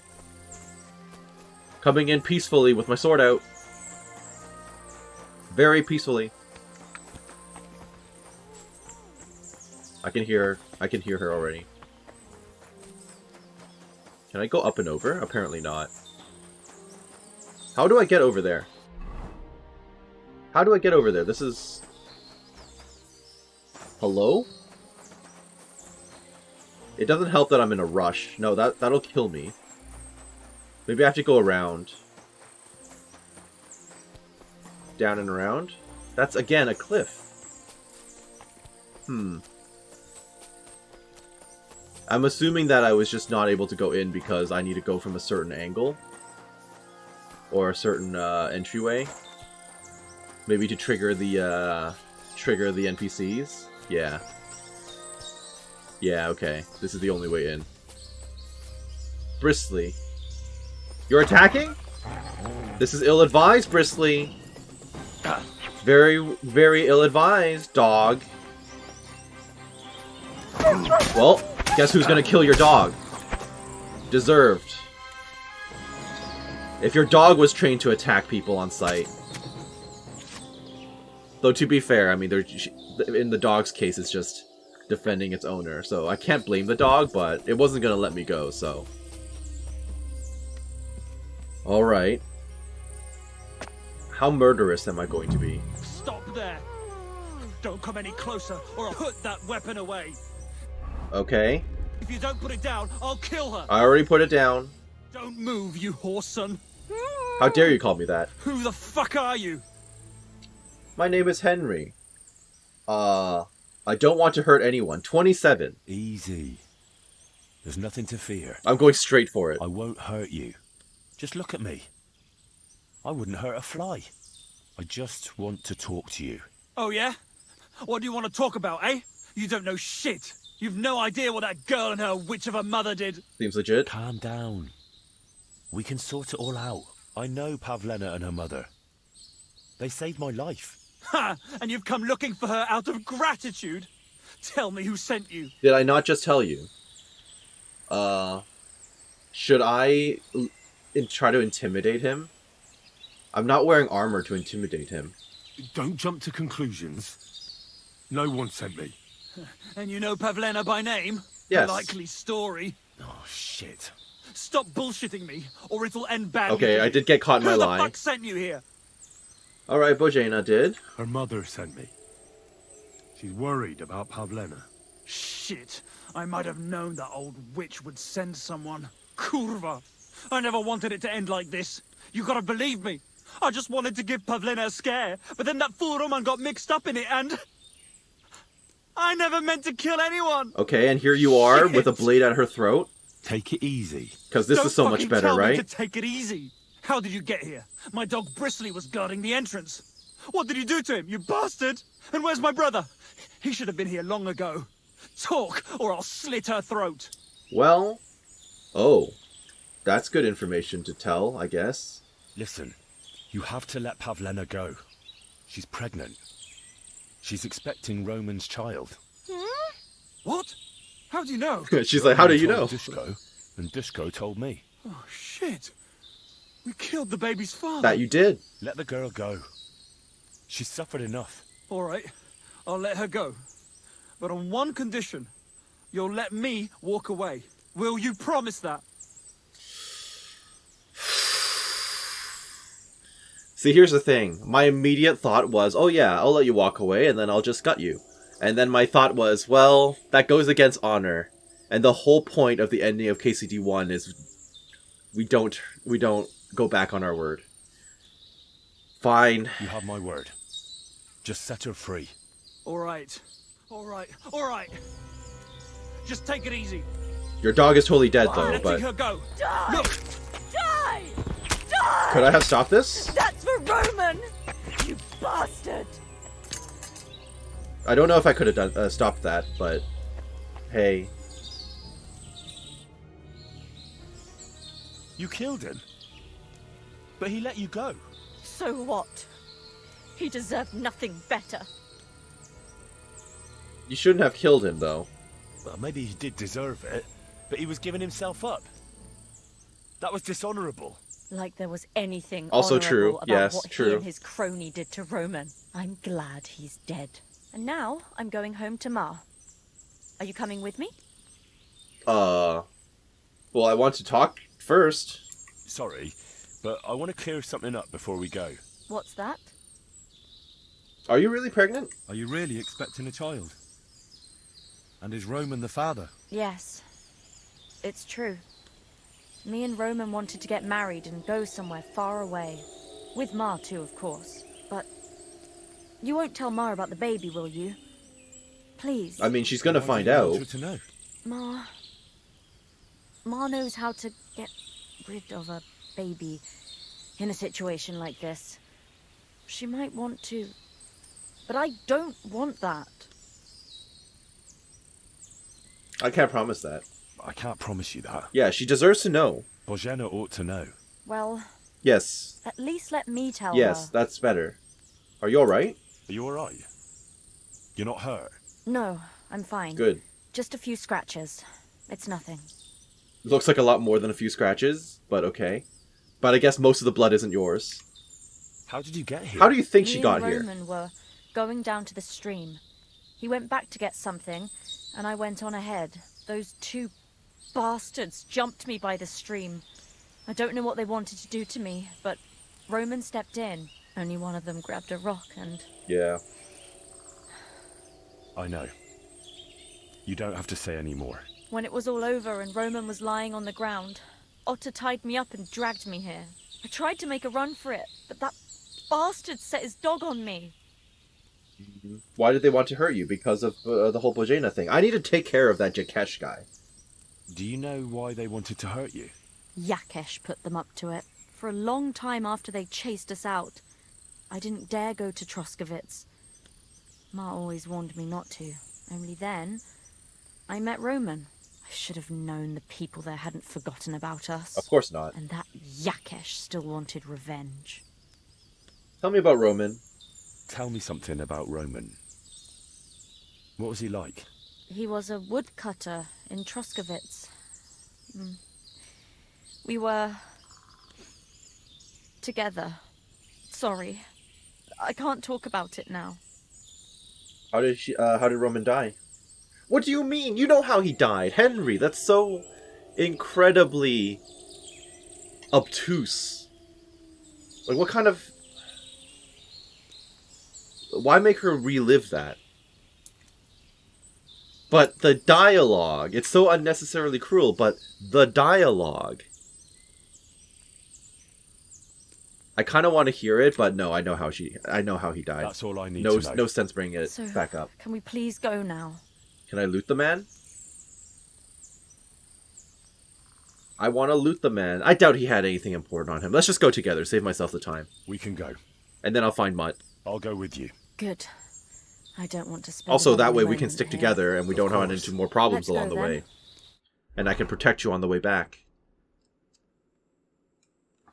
Coming in peacefully with my sword out. Very peacefully. I can hear her already. Can I go up and over? Apparently not. How do I get over there? How do I get over there? This is... Hello? It doesn't help that I'm in a rush. No, that'll kill me. Maybe I have to go around. Down and around? That's, again, a cliff. I'm assuming that I was just not able to go in because I need to go from a certain angle. Or a certain entryway. Maybe to trigger the NPCs. Yeah. Yeah, okay. This is the only way in. Bristly. You're attacking? This is ill-advised, Bristly. Very, very ill-advised, dog. Well, guess who's gonna kill your dog? Deserved. If your dog was trained to attack people on sight. Though to be fair, I mean, in the dog's case, it's just defending its owner. So I can't blame the dog, but it wasn't going to let me go, so. Alright. How murderous am I going to be? Stop there! Don't come any closer, or I'll put that weapon away. Okay. If you don't put it down, I'll kill her. I already put it down. Don't move, you horse son. How dare you call me that? Who the fuck are you? My name is Henry. I don't want to hurt anyone. 27. Easy. There's nothing to fear. I'm going straight for it. I won't hurt you. Just look at me. I wouldn't hurt a fly. I just want to talk to you. Oh yeah? What do you want to talk about, eh? You don't know shit. You've no idea what that girl and her witch of a mother did. Seems legit. Calm down. We can sort it all out. I know Pavlena and her mother. They saved my life. Ha! And you've come looking for her out of gratitude? Tell me who sent you. Did I not just tell you? Should I try to intimidate him? I'm not wearing armor to intimidate him. Don't jump to conclusions. No one sent me. And you know Pavlena by name? Yes. Likely story. Oh, shit. Stop bullshitting me, or it'll end badly. Okay, I did get caught in my lie. Who the fuck sent you here? Alright, Bozhena did. Her mother sent me. She's worried about Pavlena. Shit. I might have known that old witch would send someone. Kurva. I never wanted it to end like this. You gotta believe me. I just wanted to give Pavlena a scare, but then that fool Roman got mixed up in it and... I never meant to kill anyone! Okay, and here you are Shit. with a blade at her throat. Take it easy. Because this is so much better, Don't fucking right? tell me to take it easy. How did you get here? My dog Bristly was guarding the entrance. What did you do to him, you bastard? And where's my brother? He should have been here long ago. Talk, or I'll slit her throat. Well, oh, that's good information to tell, I guess. Listen, you have to let Pavlena go. She's pregnant. She's expecting Roman's child. What? How do you know? She's like, how do you Roman know? told Dushko, and Dushko told me. Oh, shit. We killed the baby's father. That you did. Let the girl go. She's suffered enough. All right, I'll let her go. But on one condition. You'll let me walk away. Will you promise that? See, here's the thing. My immediate thought was, oh yeah, I'll let you walk away and then I'll just gut you. And then my thought was, well, that goes against honor. And the whole point of the ending of KCD1 is we don't go back on our word. Fine. You have my word. Just set her free. All right. Just take it easy. Your dog is totally dead I'm though, letting but her go. Die! Look, Die! Die! could I have stopped this? That's for Roman! You bastard! I don't know if I could have done stopped that, but hey. You killed him. But he let you go. So what? He deserved nothing better. You shouldn't have killed him though. Well, maybe he did deserve it, but he was giving himself up. That was dishonorable. Like there was anything Also true, honorable about yes, what true. he and his crony did to Roman. I'm glad he's dead. And now I'm going home to Ma. Are you coming with me? Well, I want to talk first. Sorry, but I want to clear something up before we go. What's that? Are you really pregnant? Are you really expecting a child? And is Roman the father? Yes. It's true. Me and Roman wanted to get married and go somewhere far away. With Ma too, of course. But you won't tell Ma about the baby, will you? Please. I mean, she's gonna Why find do you out. want her to know? Ma knows how to get rid of a baby in a situation like this. She might want to. But I don't want that. I can't promise that. I can't promise you that. Yeah, she deserves to know. Bozhena ought to know. Well, Yes. at least let me tell Yes, her. that's better. Are you alright? Are you alright? You're not hurt? No, I'm fine. Good. Just a few scratches. It's nothing. Looks like a lot more than a few scratches, but okay. But I guess most of the blood isn't yours. How did you get here? How do you think Me she got and here? Roman were going down to the stream. He went back to get something, and I went on ahead. Those two bastards jumped me by the stream. I don't know what they wanted to do to me, but Roman stepped in. Only one of them grabbed a rock and... Yeah. I know. You don't have to say any more. When it was all over and Roman was lying on the ground, Otter tied me up and dragged me here. I tried to make a run for it, but that bastard set his dog on me. Why did they want to hurt you? Because of the whole Bozhena thing. I need to take care of that Jakesh guy. Do you know why they wanted to hurt you? Yakesh put them up to it. For a long time after they chased us out, I didn't dare go to Troskovitz. Ma always warned me not to. Only then, I met Roman. I should have known the people there hadn't forgotten about us. Of course not. And that Yakesh still wanted revenge. Tell me about Roman. Tell me something about Roman. What was he like? He was a woodcutter in Troskovitz. We were... together. Sorry. I can't talk about it now. How did Roman die? What do you mean? You know how he died, Henry. That's so incredibly obtuse. Like, what kind of... Why make her relive that? But the dialogue, it's so unnecessarily cruel, but the dialogue. I kind of want to hear it, but no, I know how he died. That's all I need No, to know. no sense bringing it So, back up. can we please go now? Can I loot the man? I want to loot the man. I doubt he had anything important on him. Let's just go together, save myself the time. We can go. And then I'll find Mutt. I'll go with you. Good. I don't want to spend Also, that another way we can moment stick here. together and we don't run course. into more problems Let's along go, the then. way. And I can protect you on the way back.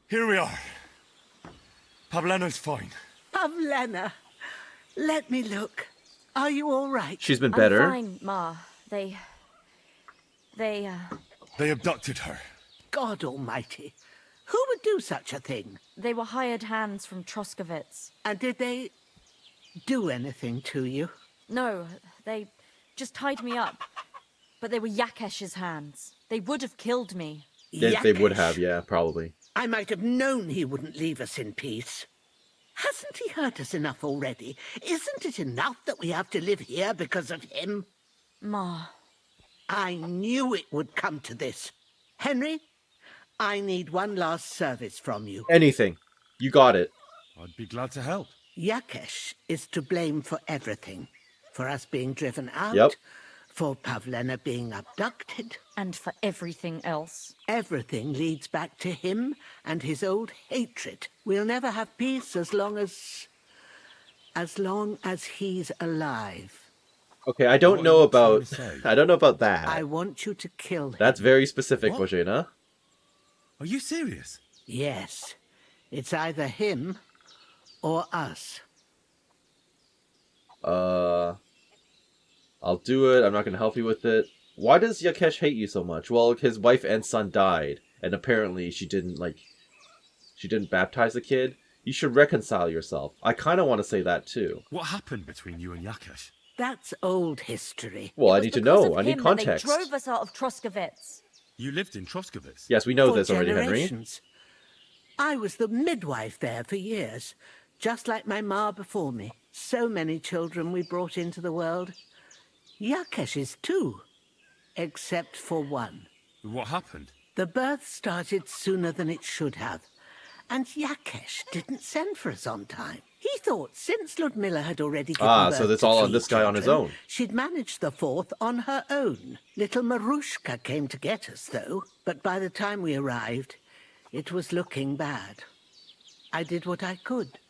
Here we are. Pavlena's fine. Pavlena, let me look. Are you all right? She's been better. I'm fine, Ma. They... They abducted her. God almighty. Who would do such a thing? They were hired hands from Troskovitz. And did they do anything to you? No, they just tied me up. But they were Yakesh's hands. They would have killed me. Yes, they would Yakesh. have, yeah, probably. I might have known he wouldn't leave us in peace. Hasn't he hurt us enough already? Isn't it enough that we have to live here because of him? Ma, I knew it would come to this. Henry, I need one last service from you. Anything. You got it. I'd be glad to help. Yakesh is to blame for everything. For us being driven out, Yep. for Pavlena being abducted. and for everything else. Everything leads back to him and his old hatred. We'll never have peace as long as he's alive. Okay, I don't What know are you about... trying to say? I don't know about that. I want you to kill him. That's very specific, What? Bozhena. Are you serious? Yes. It's either him or us. I'll do it. I'm not going to help you with it. Why does Yakesh hate you so much? Well, his wife and son died, and apparently she didn't baptize the kid. You should reconcile yourself. I kind of want to say that too. What happened between you and Yakesh? That's old history. Well, It I was need to because know. of I need him that context. They drove us out of Troskovitz. You lived in Troskovitz. Yes, we know For this already, Henry. generations. I was the midwife there for years, just like my ma before me. So many children we brought into the world. Yakesh is too, except for one. What happened? The birth started sooner than it should have, and Yakesh didn't send for us on time. He thought since Ludmilla had already given birth So that's to all on 3 this guy on his children, own. She'd managed the 4th on her own. Little Marushka came to get us, though, but by the time we arrived, it was looking bad. I did what I could.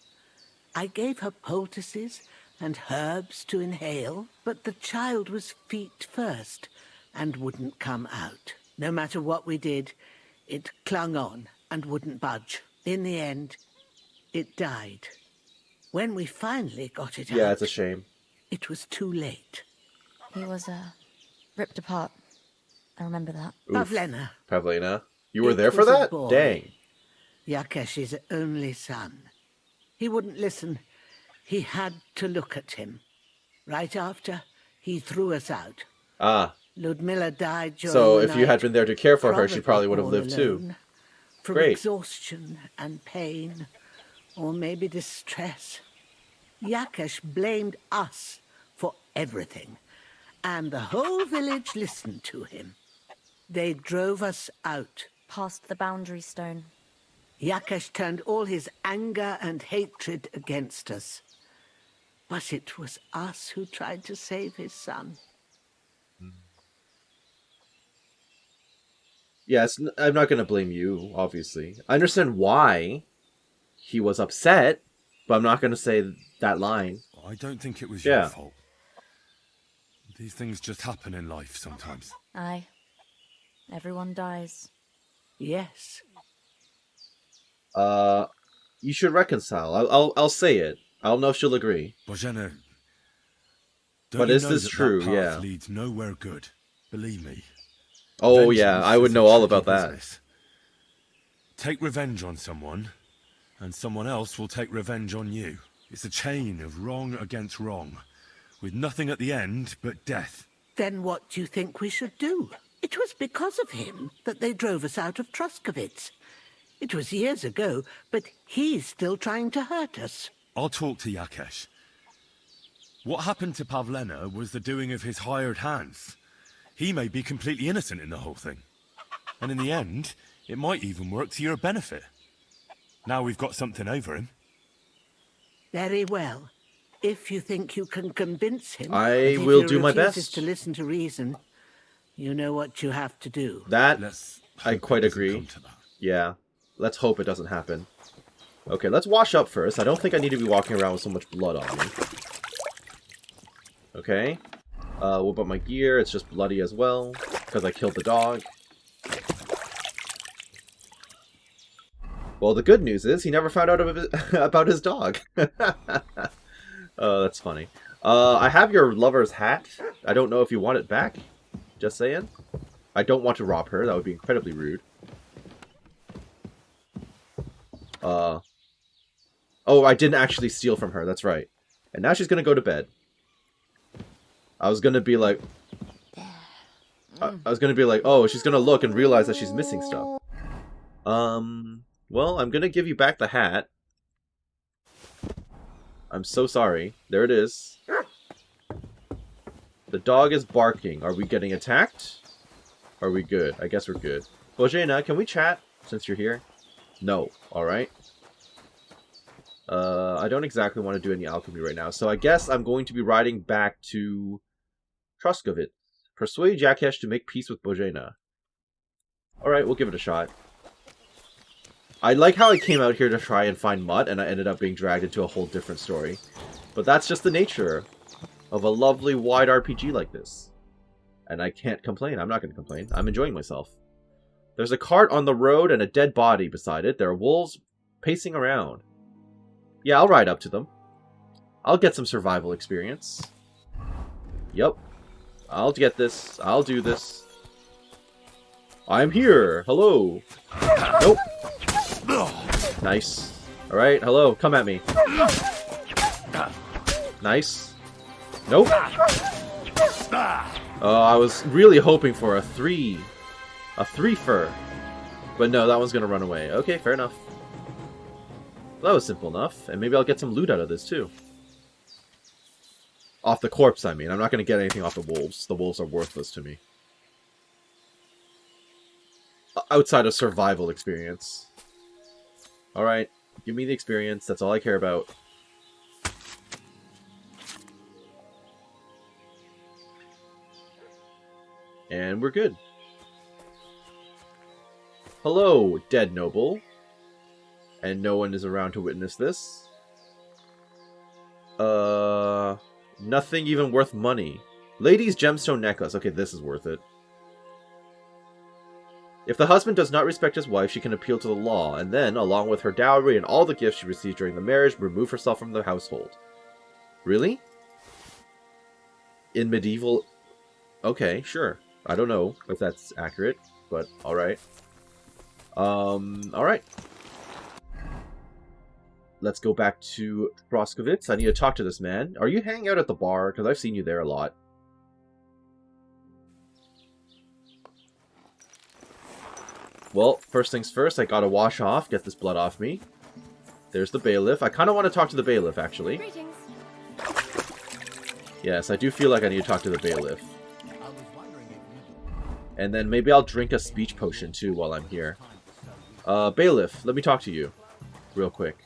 I gave her poultices and herbs to inhale, but the child was feet first and wouldn't come out. No matter what we did, it clung on and wouldn't budge. In the end, it died. When we finally got it out, Yeah, it's a shame. it was too late. He was, ripped apart. I remember that. Oof. Pavlena, Pavlena. You were It there for was a that? boy. Dang. Yakesh's only son. He wouldn't listen. He had to look at him. Right after, he threw us out. Ah, Ludmilla died during so the if you had night, been there to care for her, she probably would have all lived too. alone, from Great. exhaustion and pain, or maybe distress. Yakesh blamed us for everything, and the whole village listened to him. They drove us out. Past the boundary stone. Yakesh turned all his anger and hatred against us. But it was us who tried to save his son. Yes, I'm not going to blame you, obviously. I understand why he was upset, but I'm not going to say that line. I don't think it was Yeah. your fault. These things just happen in life sometimes. Aye. Everyone dies. Yes. You should reconcile. I'll say it. I don't know if she'll agree. Bozhena, don't But you is know this that true? That path Yeah. leads nowhere good. Believe me. Oh yeah, I would Vengeance is know a all tricky about that. business. Take revenge on someone, and someone else will take revenge on you. It's a chain of wrong against wrong, with nothing at the end but death. Then what do you think we should do? It was because of him that they drove us out of Truskovitz. It was years ago, but he's still trying to hurt us. I'll talk to Yakesh. What happened to Pavlena was the doing of his hired hands. He may be completely innocent in the whole thing. And in the end, it might even work to your benefit. Now we've got something over him. Very well. If you think you can convince him, I but if will he do my refuses best. to listen to reason, you know what you have to do. That Let's I hope quite it doesn't agree. come to that. Yeah. Let's hope it doesn't happen. Okay, let's wash up first. I don't think I need to be walking around with so much blood on me. Okay. What about my gear? It's just bloody as well, because I killed the dog. Well, the good news is he never found out about his dog. Oh, that's funny. I have your lover's hat. I don't know if you want it back. Just saying. I don't want to rob her. That would be incredibly rude. Oh, I didn't actually steal from her. That's right. And now she's gonna go to bed. I was gonna be like... I was gonna be like, oh, she's gonna look and realize that she's missing stuff. Well, I'm gonna give you back the hat. I'm so sorry. There it is. The dog is barking. Are we getting attacked? Are we good? I guess we're good. Bozhena, can we chat since you're here? No. Alright. I don't exactly want to do any alchemy right now, so I guess I'm going to be riding back to Truskovitz. Persuade Yakesh to make peace with Bozhena. Alright, we'll give it a shot. I like how I came out here to try and find mud, and I ended up being dragged into a whole different story. But that's just the nature of a lovely, wide RPG like this. And I can't complain. I'm not going to complain. I'm enjoying myself. There's a cart on the road and a dead body beside it. There are wolves pacing around. Yeah, I'll ride up to them. I'll get some survival experience. Yep. I'll get this. I'll do this. I'm here. Hello. Nope. Nice. Alright, hello. Come at me. Nice. Nope. I was really hoping for a three-fer. But no, that one's gonna run away. Okay, fair enough. That was simple enough. And maybe I'll get some loot out of this, too. Off the corpse, I mean. I'm not gonna get anything off the wolves. The wolves are worthless to me. Outside of survival experience. Alright, give me the experience. That's all I care about. And we're good. Hello, dead noble. And no one is around to witness this. Nothing even worth money. Lady's gemstone necklace. Okay, this is worth it. If the husband does not respect his wife, she can appeal to the law, and then, along with her dowry and all the gifts she received during the marriage, remove herself from the household. Really? In medieval... Okay, sure. I don't know if that's accurate, but alright. Alright. let's go back to Roskovitz. I need to talk to this man. Are you hanging out at the bar? Because I've seen you there a lot. Well, first things first, I gotta wash off, get this blood off me. There's the bailiff. I kind of want to talk to the bailiff, actually. Greetings. Yes, I do feel like I need to talk to the bailiff. And then maybe I'll drink a speech potion, too, while I'm here. Bailiff, let me talk to you. Real quick.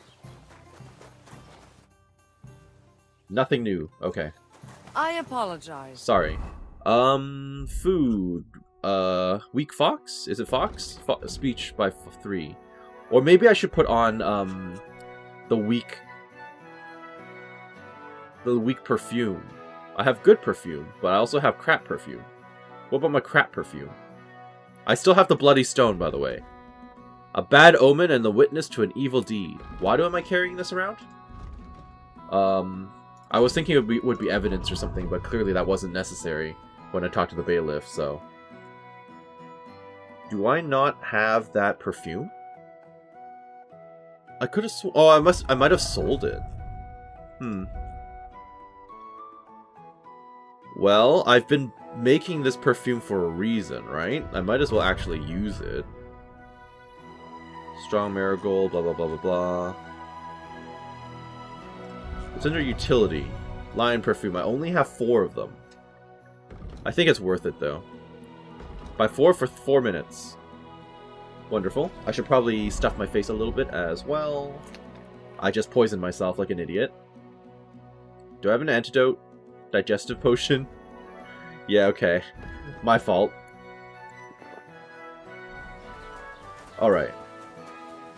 Nothing new. Okay. I apologize. Sorry. Food. Weak Fox? Is it Fox? Speech by 3. Or maybe I should put on, the weak perfume. I have good perfume, but I also have crap perfume. What about my crap perfume? I still have the Bloody Stone, by the way. A bad omen and the witness to an evil deed. Why am I carrying this around? I was thinking it would be evidence or something, but clearly that wasn't necessary when I talked to the bailiff, so... Do I not have that perfume? I could have oh, I might have sold it. Well, I've been making this perfume for a reason, right? I might as well actually use it. Strong marigold, blah blah blah blah blah. It's under utility. Lion perfume. I only have 4 of them. I think it's worth it though. Buy 4 for 4 minutes. Wonderful. I should probably stuff my face a little bit as well. I just poisoned myself like an idiot. Do I have an antidote? Digestive potion? Yeah, okay. My fault. Alright.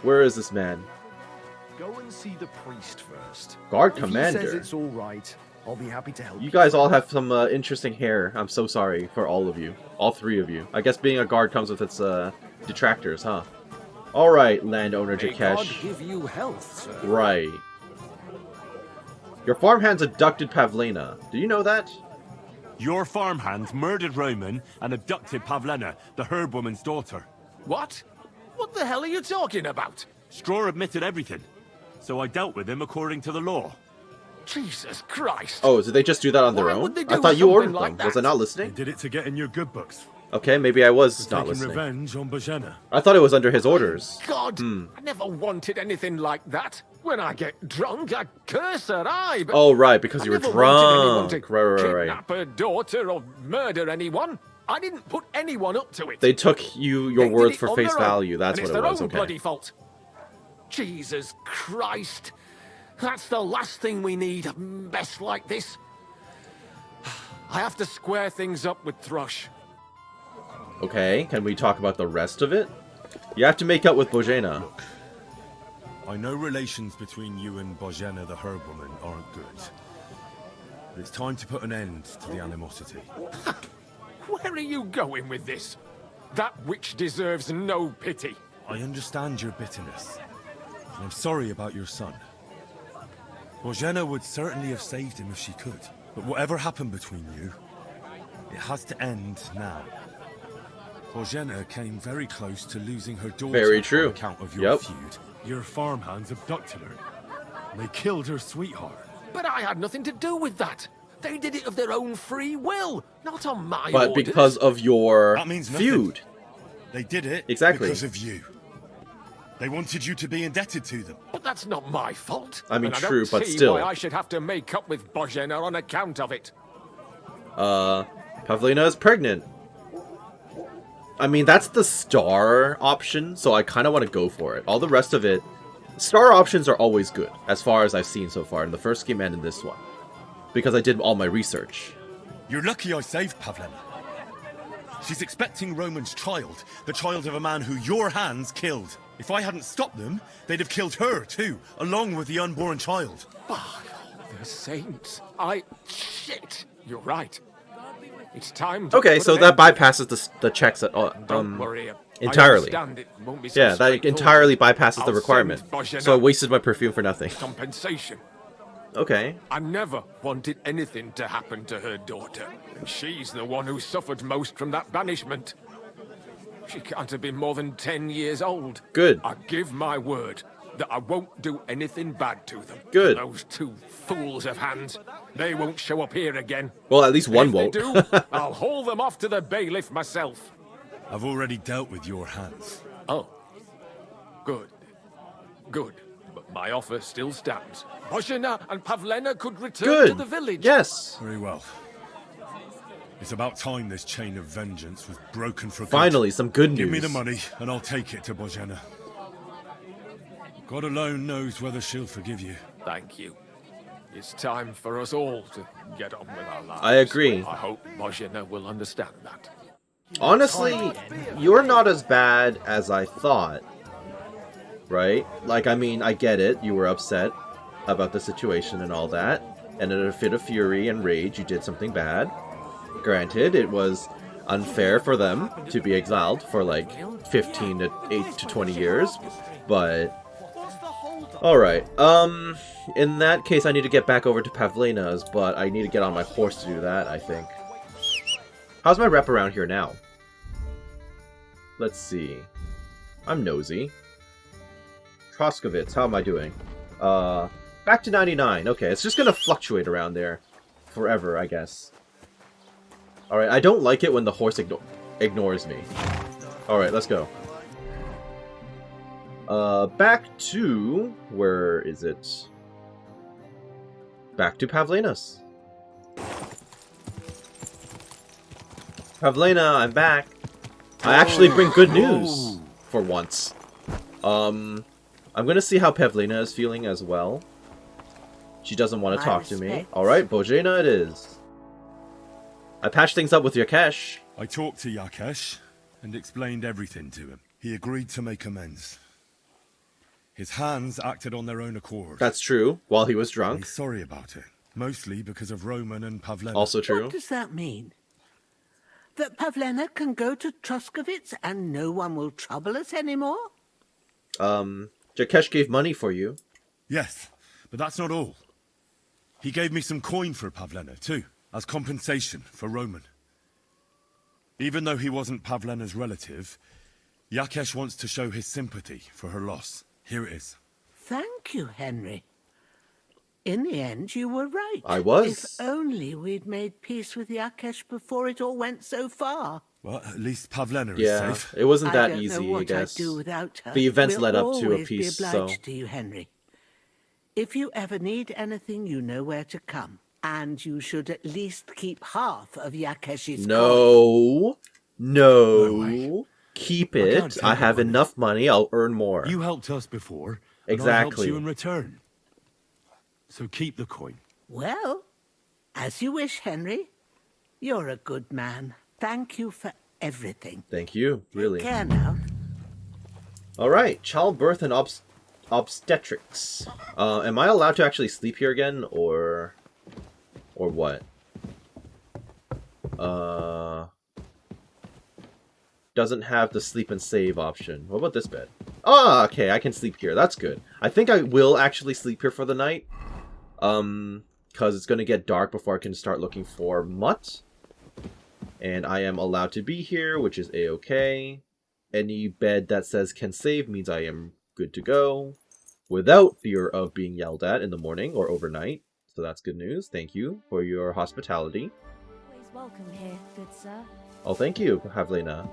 Where is this man? Go and see the priest first. Guard if commander? He says it's all right, I'll be happy to help you. You guys all have some interesting hair. I'm so sorry for all of you. All 3 of you. I guess being a guard comes with its detractors, huh? Alright, landowner May Jakesh. God give you health, sir. Right. Your farmhands abducted Pavlena. Do you know that? Your farmhands murdered Roman and abducted Pavlena, the herb woman's daughter. What? What the hell are you talking about? Straw admitted everything, so I dealt with him according to the law. Jesus Christ. Oh, did they just do that on their Why own? would they I do thought you ordered something like them. Was I that? not They listening? did it to get in your good books. Okay, maybe I was not Taking listening. revenge on Bozhena. I thought it was under his orders. God, I never wanted anything like that. When I get drunk, I curse her eye, but Oh, right, because I you were never wanted anyone drunk. to Right. kidnap her daughter or murder anyone. I didn't put anyone up to it. They took your They did words it for on face their own, value. That's and what it's it their was. own Okay. bloody fault. Jesus Christ. That's the last thing we need, a mess like this. I have to square things up with Thrush. Okay, can we talk about the rest of it? You have to make up with Bozhena. I know relations between you and Bozhena, the herb woman, aren't good. But it's time to put an end to the animosity. Where are you going with this? That witch deserves no pity. I understand your bitterness, and I'm sorry about your son. Bozhena would certainly have saved him if she could. But whatever happened between you, it has to end now. Bozhena came very close to losing her daughter Very true. on account of your Yep. feud. Your farmhands abducted her. And they killed her sweetheart. But I had nothing to do with that. They did it of their own free will, not on my But orders. because of your That means nothing. feud. They did it Exactly. because of you. They wanted you to be indebted to them. But that's not my fault. I mean, and true, I don't but see still. why I should have to make up with Bozhena on account of it. Pavlena is pregnant. I mean, that's the star option, so I kind of want to go for it. All the rest of it, star options are always good, as far as I've seen so far in the first game and in this one. Because I did all my research. You're lucky I saved Pavlena. She's expecting Roman's child, the child of a man who your hands killed. If I hadn't stopped them, they'd have killed her too, along with the unborn child. By all the saints. Shit! You're right. It's time to Okay, put so an that end- bypasses the checks at, Don't worry. I entirely. understand it won't be so Yeah, that straightforward. entirely bypasses I'll the requirement. send Bozhena So I wasted my perfume for nothing. compensation. Okay. I never wanted anything to happen to her daughter. And she's the one who suffered most from that banishment. She can't have been more than 10 years old. Good. I give my word. that I won't do anything bad to them. Good. Those two fools of hands. They won't show up here again. Well, at least one If won't. they do, I'll haul them off to the bailiff myself. I've already dealt with your hands. Oh. Good. Good. But my offer still stands. Bozhena and Pavlena could return Good. to the village. Yes. Very well. It's about time this chain of vengeance was broken for good. Finally, some good news. Give me the money, and I'll take it to Bozhena. God alone knows whether she'll forgive you. Thank you. It's time for us all to get on with our lives. I agree. I hope Bozhena will understand that. Honestly, you're not as bad as I thought. Right? Like, I mean, I get it. You were upset about the situation and all that. And in a fit of fury and rage, you did something bad. Granted, it was unfair for them to be exiled for like 15 to 8 to 20 years. But alright. In that case, I need to get back over to Pavlena's, but I need to get on my horse to do that, I think. How's my rep around here now? Let's see. I'm nosy. Troskovitz, how am I doing? Back to 99. Okay, it's just gonna fluctuate around there forever, I guess. Alright, I don't like it when the horse ignores me. Alright, let's go. Back to... where is it? Back to Pavlena's. Pavlena, I'm back. I actually bring good news for once. I'm gonna see how Pavlena is feeling as well. She doesn't want to talk to me. Alright, Bozhena it is. I patched things up with Yakesh. I talked to Yakesh and explained everything to him. He agreed to make amends. His hands acted on their own accord. That's true, while he was drunk. He's sorry about it, mostly because of Roman and Pavlena. Also true. What does that mean? That Pavlena can go to Troskovitz and no one will trouble us anymore? Yakesh gave money for you. Yes, but that's not all. He gave me some coin for Pavlena, too, as compensation for Roman. Even though he wasn't Pavlena's relative, Yakesh wants to show his sympathy for her loss. Here it is. Thank you, Henry. In the end, you were right. I was. If only we'd made peace with Yakesh before it all went so far. Well, at least Pavlena is Yeah, safe. it wasn't that I don't easy, know what I guess. I'd do without her. The events led up to a always peace, be so... obliged to you, Henry. If you ever need anything, you know where to come. And you should at least keep half of Yakesh's coin. No. No way. Keep I it. can't take I it, have buddy. enough money, I'll earn more. You helped us before, and I Exactly. helped you in return. So keep the coin. Well, as you wish, Henry. You're a good man. Thank you for everything. Thank you, really. Take care now. Alright, childbirth and obstetrics. Am I allowed to actually sleep here again, or what? Doesn't have the sleep and save option. What about this bed? Ah, okay, I can sleep here. That's good. I think I will actually sleep here for the night. Because it's going to get dark before I can start looking for Mutt. And I am allowed to be here, which is a-okay. Any bed that says can save means I am good to go. Without fear of being yelled at in the morning or overnight. So that's good news. Thank you for your hospitality. Always welcome here, good sir. Oh, thank you, Pavlena.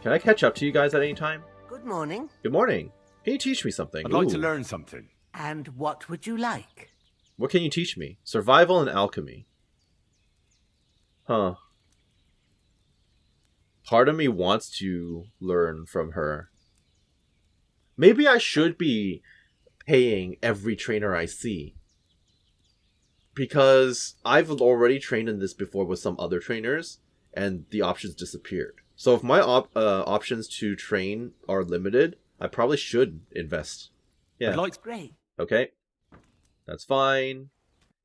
Can I catch up to you guys at any time? Good morning. Good morning. Can you teach me something? I'd like to Ooh. learn something. And what would you like? What can you teach me? Survival and alchemy. Huh. Part of me wants to learn from her. Maybe I should be paying every trainer I see. Because I've already trained in this before with some other trainers, and the options disappeared. So if my options to train are limited, I probably should invest. Yeah. I'd like Great. Okay. That's fine.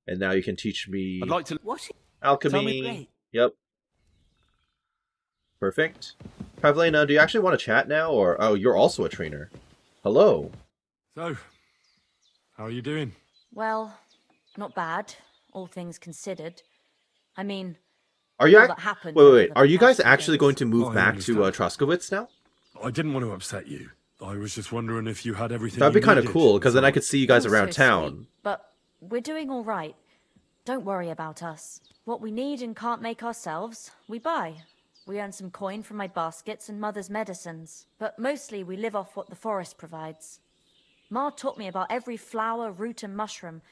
And now you can teach me I'd like to. What? alchemy. Tell me great. Yep. Perfect. Pavlena, do you actually want to chat now? Or, oh, you're also a trainer. Hello. So, how are you doing? Well, not bad, all things considered. I mean, Are you all that happened wait. over the Are you guys past few actually days. going to move Oh, I back to understand. Troskovitz now? I didn't want to upset you. I was just wondering if you had everything. That'd be you kind of needed. cool, because then I could see you guys You're around so town. sweet, but we're doing all right. Don't worry about us. What we need and can't make ourselves, we buy. We earn some coin from my baskets and Mother's medicines, but mostly we live off what the forest provides. Ma taught me about every flower, root, and mushroom.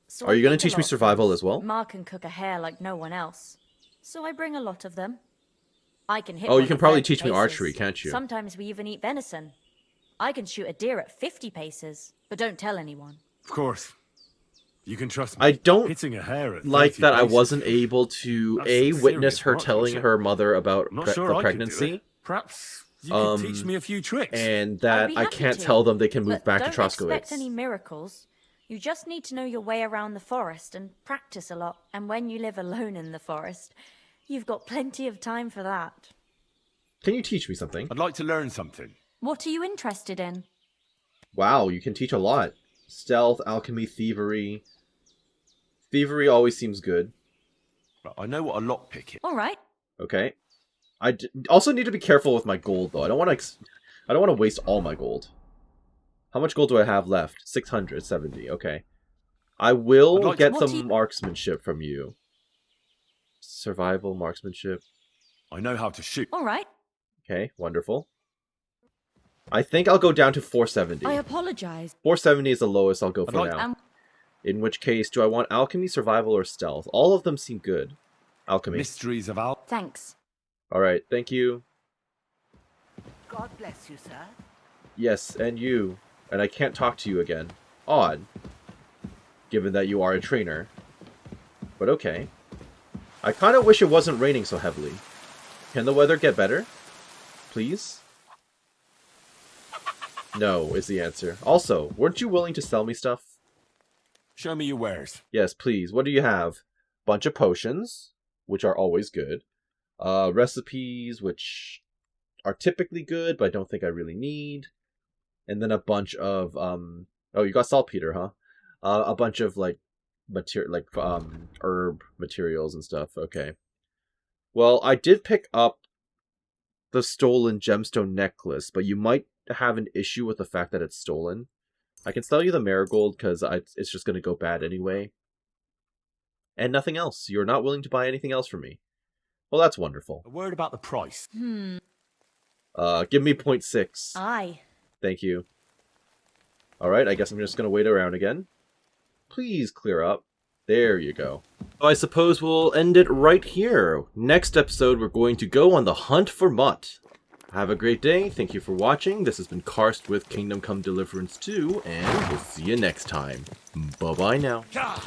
So Are you going going to to teach me survival as well? Ma can cook a hare like no one else, so I bring a lot of them. I can hit. Oh, you one can at probably 30 teach me paces. archery, can't you? Sometimes we even eat venison. I can shoot a deer at 50 paces, but don't tell anyone. Of course. You can trust me. I don't Hitting a hare at like 30 that I paces. wasn't able to That's A, some witness serious her telling marksmanship. her mother about I'm not the sure I could do pregnancy, it. Perhaps you could teach me a few tricks. and I'd that be I happy can't to, tell them they can move but back to don't expect Troskowitz. any miracles. You just need to know your way around the forest and practice a lot. And when you live alone in the forest, you've got plenty of time for that. Can you teach me something? I'd like to learn something. What are you interested in? Wow, you can teach a lot. Stealth, alchemy, thievery. Thievery always seems good. But I know what a lockpick is. All right. Okay. Also need to be careful with my gold, though. I don't want to waste all my gold. How much gold do I have left? 670. Okay. I will I'd like get to- some marksmanship from you. Survival, marksmanship. I know how to shoot. All right. Okay, wonderful. I think I'll go down to 470. I apologize. 470 is the lowest I'll go I'd for like- now. In which case, do I want alchemy, survival, or stealth? All of them seem good. Alchemy. Mysteries of Al. Thanks. Alright, thank you. God bless you, sir. Yes, and you. And I can't talk to you again. Odd. Given that you are a trainer. But okay. I kind of wish it wasn't raining so heavily. Can the weather get better? Please? No, is the answer. Also, weren't you willing to sell me stuff? Show me your wares. Yes, please. What do you have? Bunch of potions, which are always good. Recipes, which are typically good, but I don't think I really need. And then a bunch of oh, you got saltpeter, huh? A bunch of herb materials and stuff. Okay. Well, I did pick up the stolen gemstone necklace, but you might have an issue with the fact that it's stolen. I can sell you the marigold because it's just going to go bad anyway. And nothing else. You're not willing to buy anything else from me. Well, that's wonderful. A word about the price. Give me 0.6. Aye. Thank you. Alright, I guess I'm just going to wait around again. Please clear up. There you go. So I suppose we'll end it right here. Next episode, we're going to go on the hunt for Mutt. Have a great day. Thank you for watching. This has been Karst with Kingdom Come Deliverance 2, and we'll see you next time. Bye-bye now. God.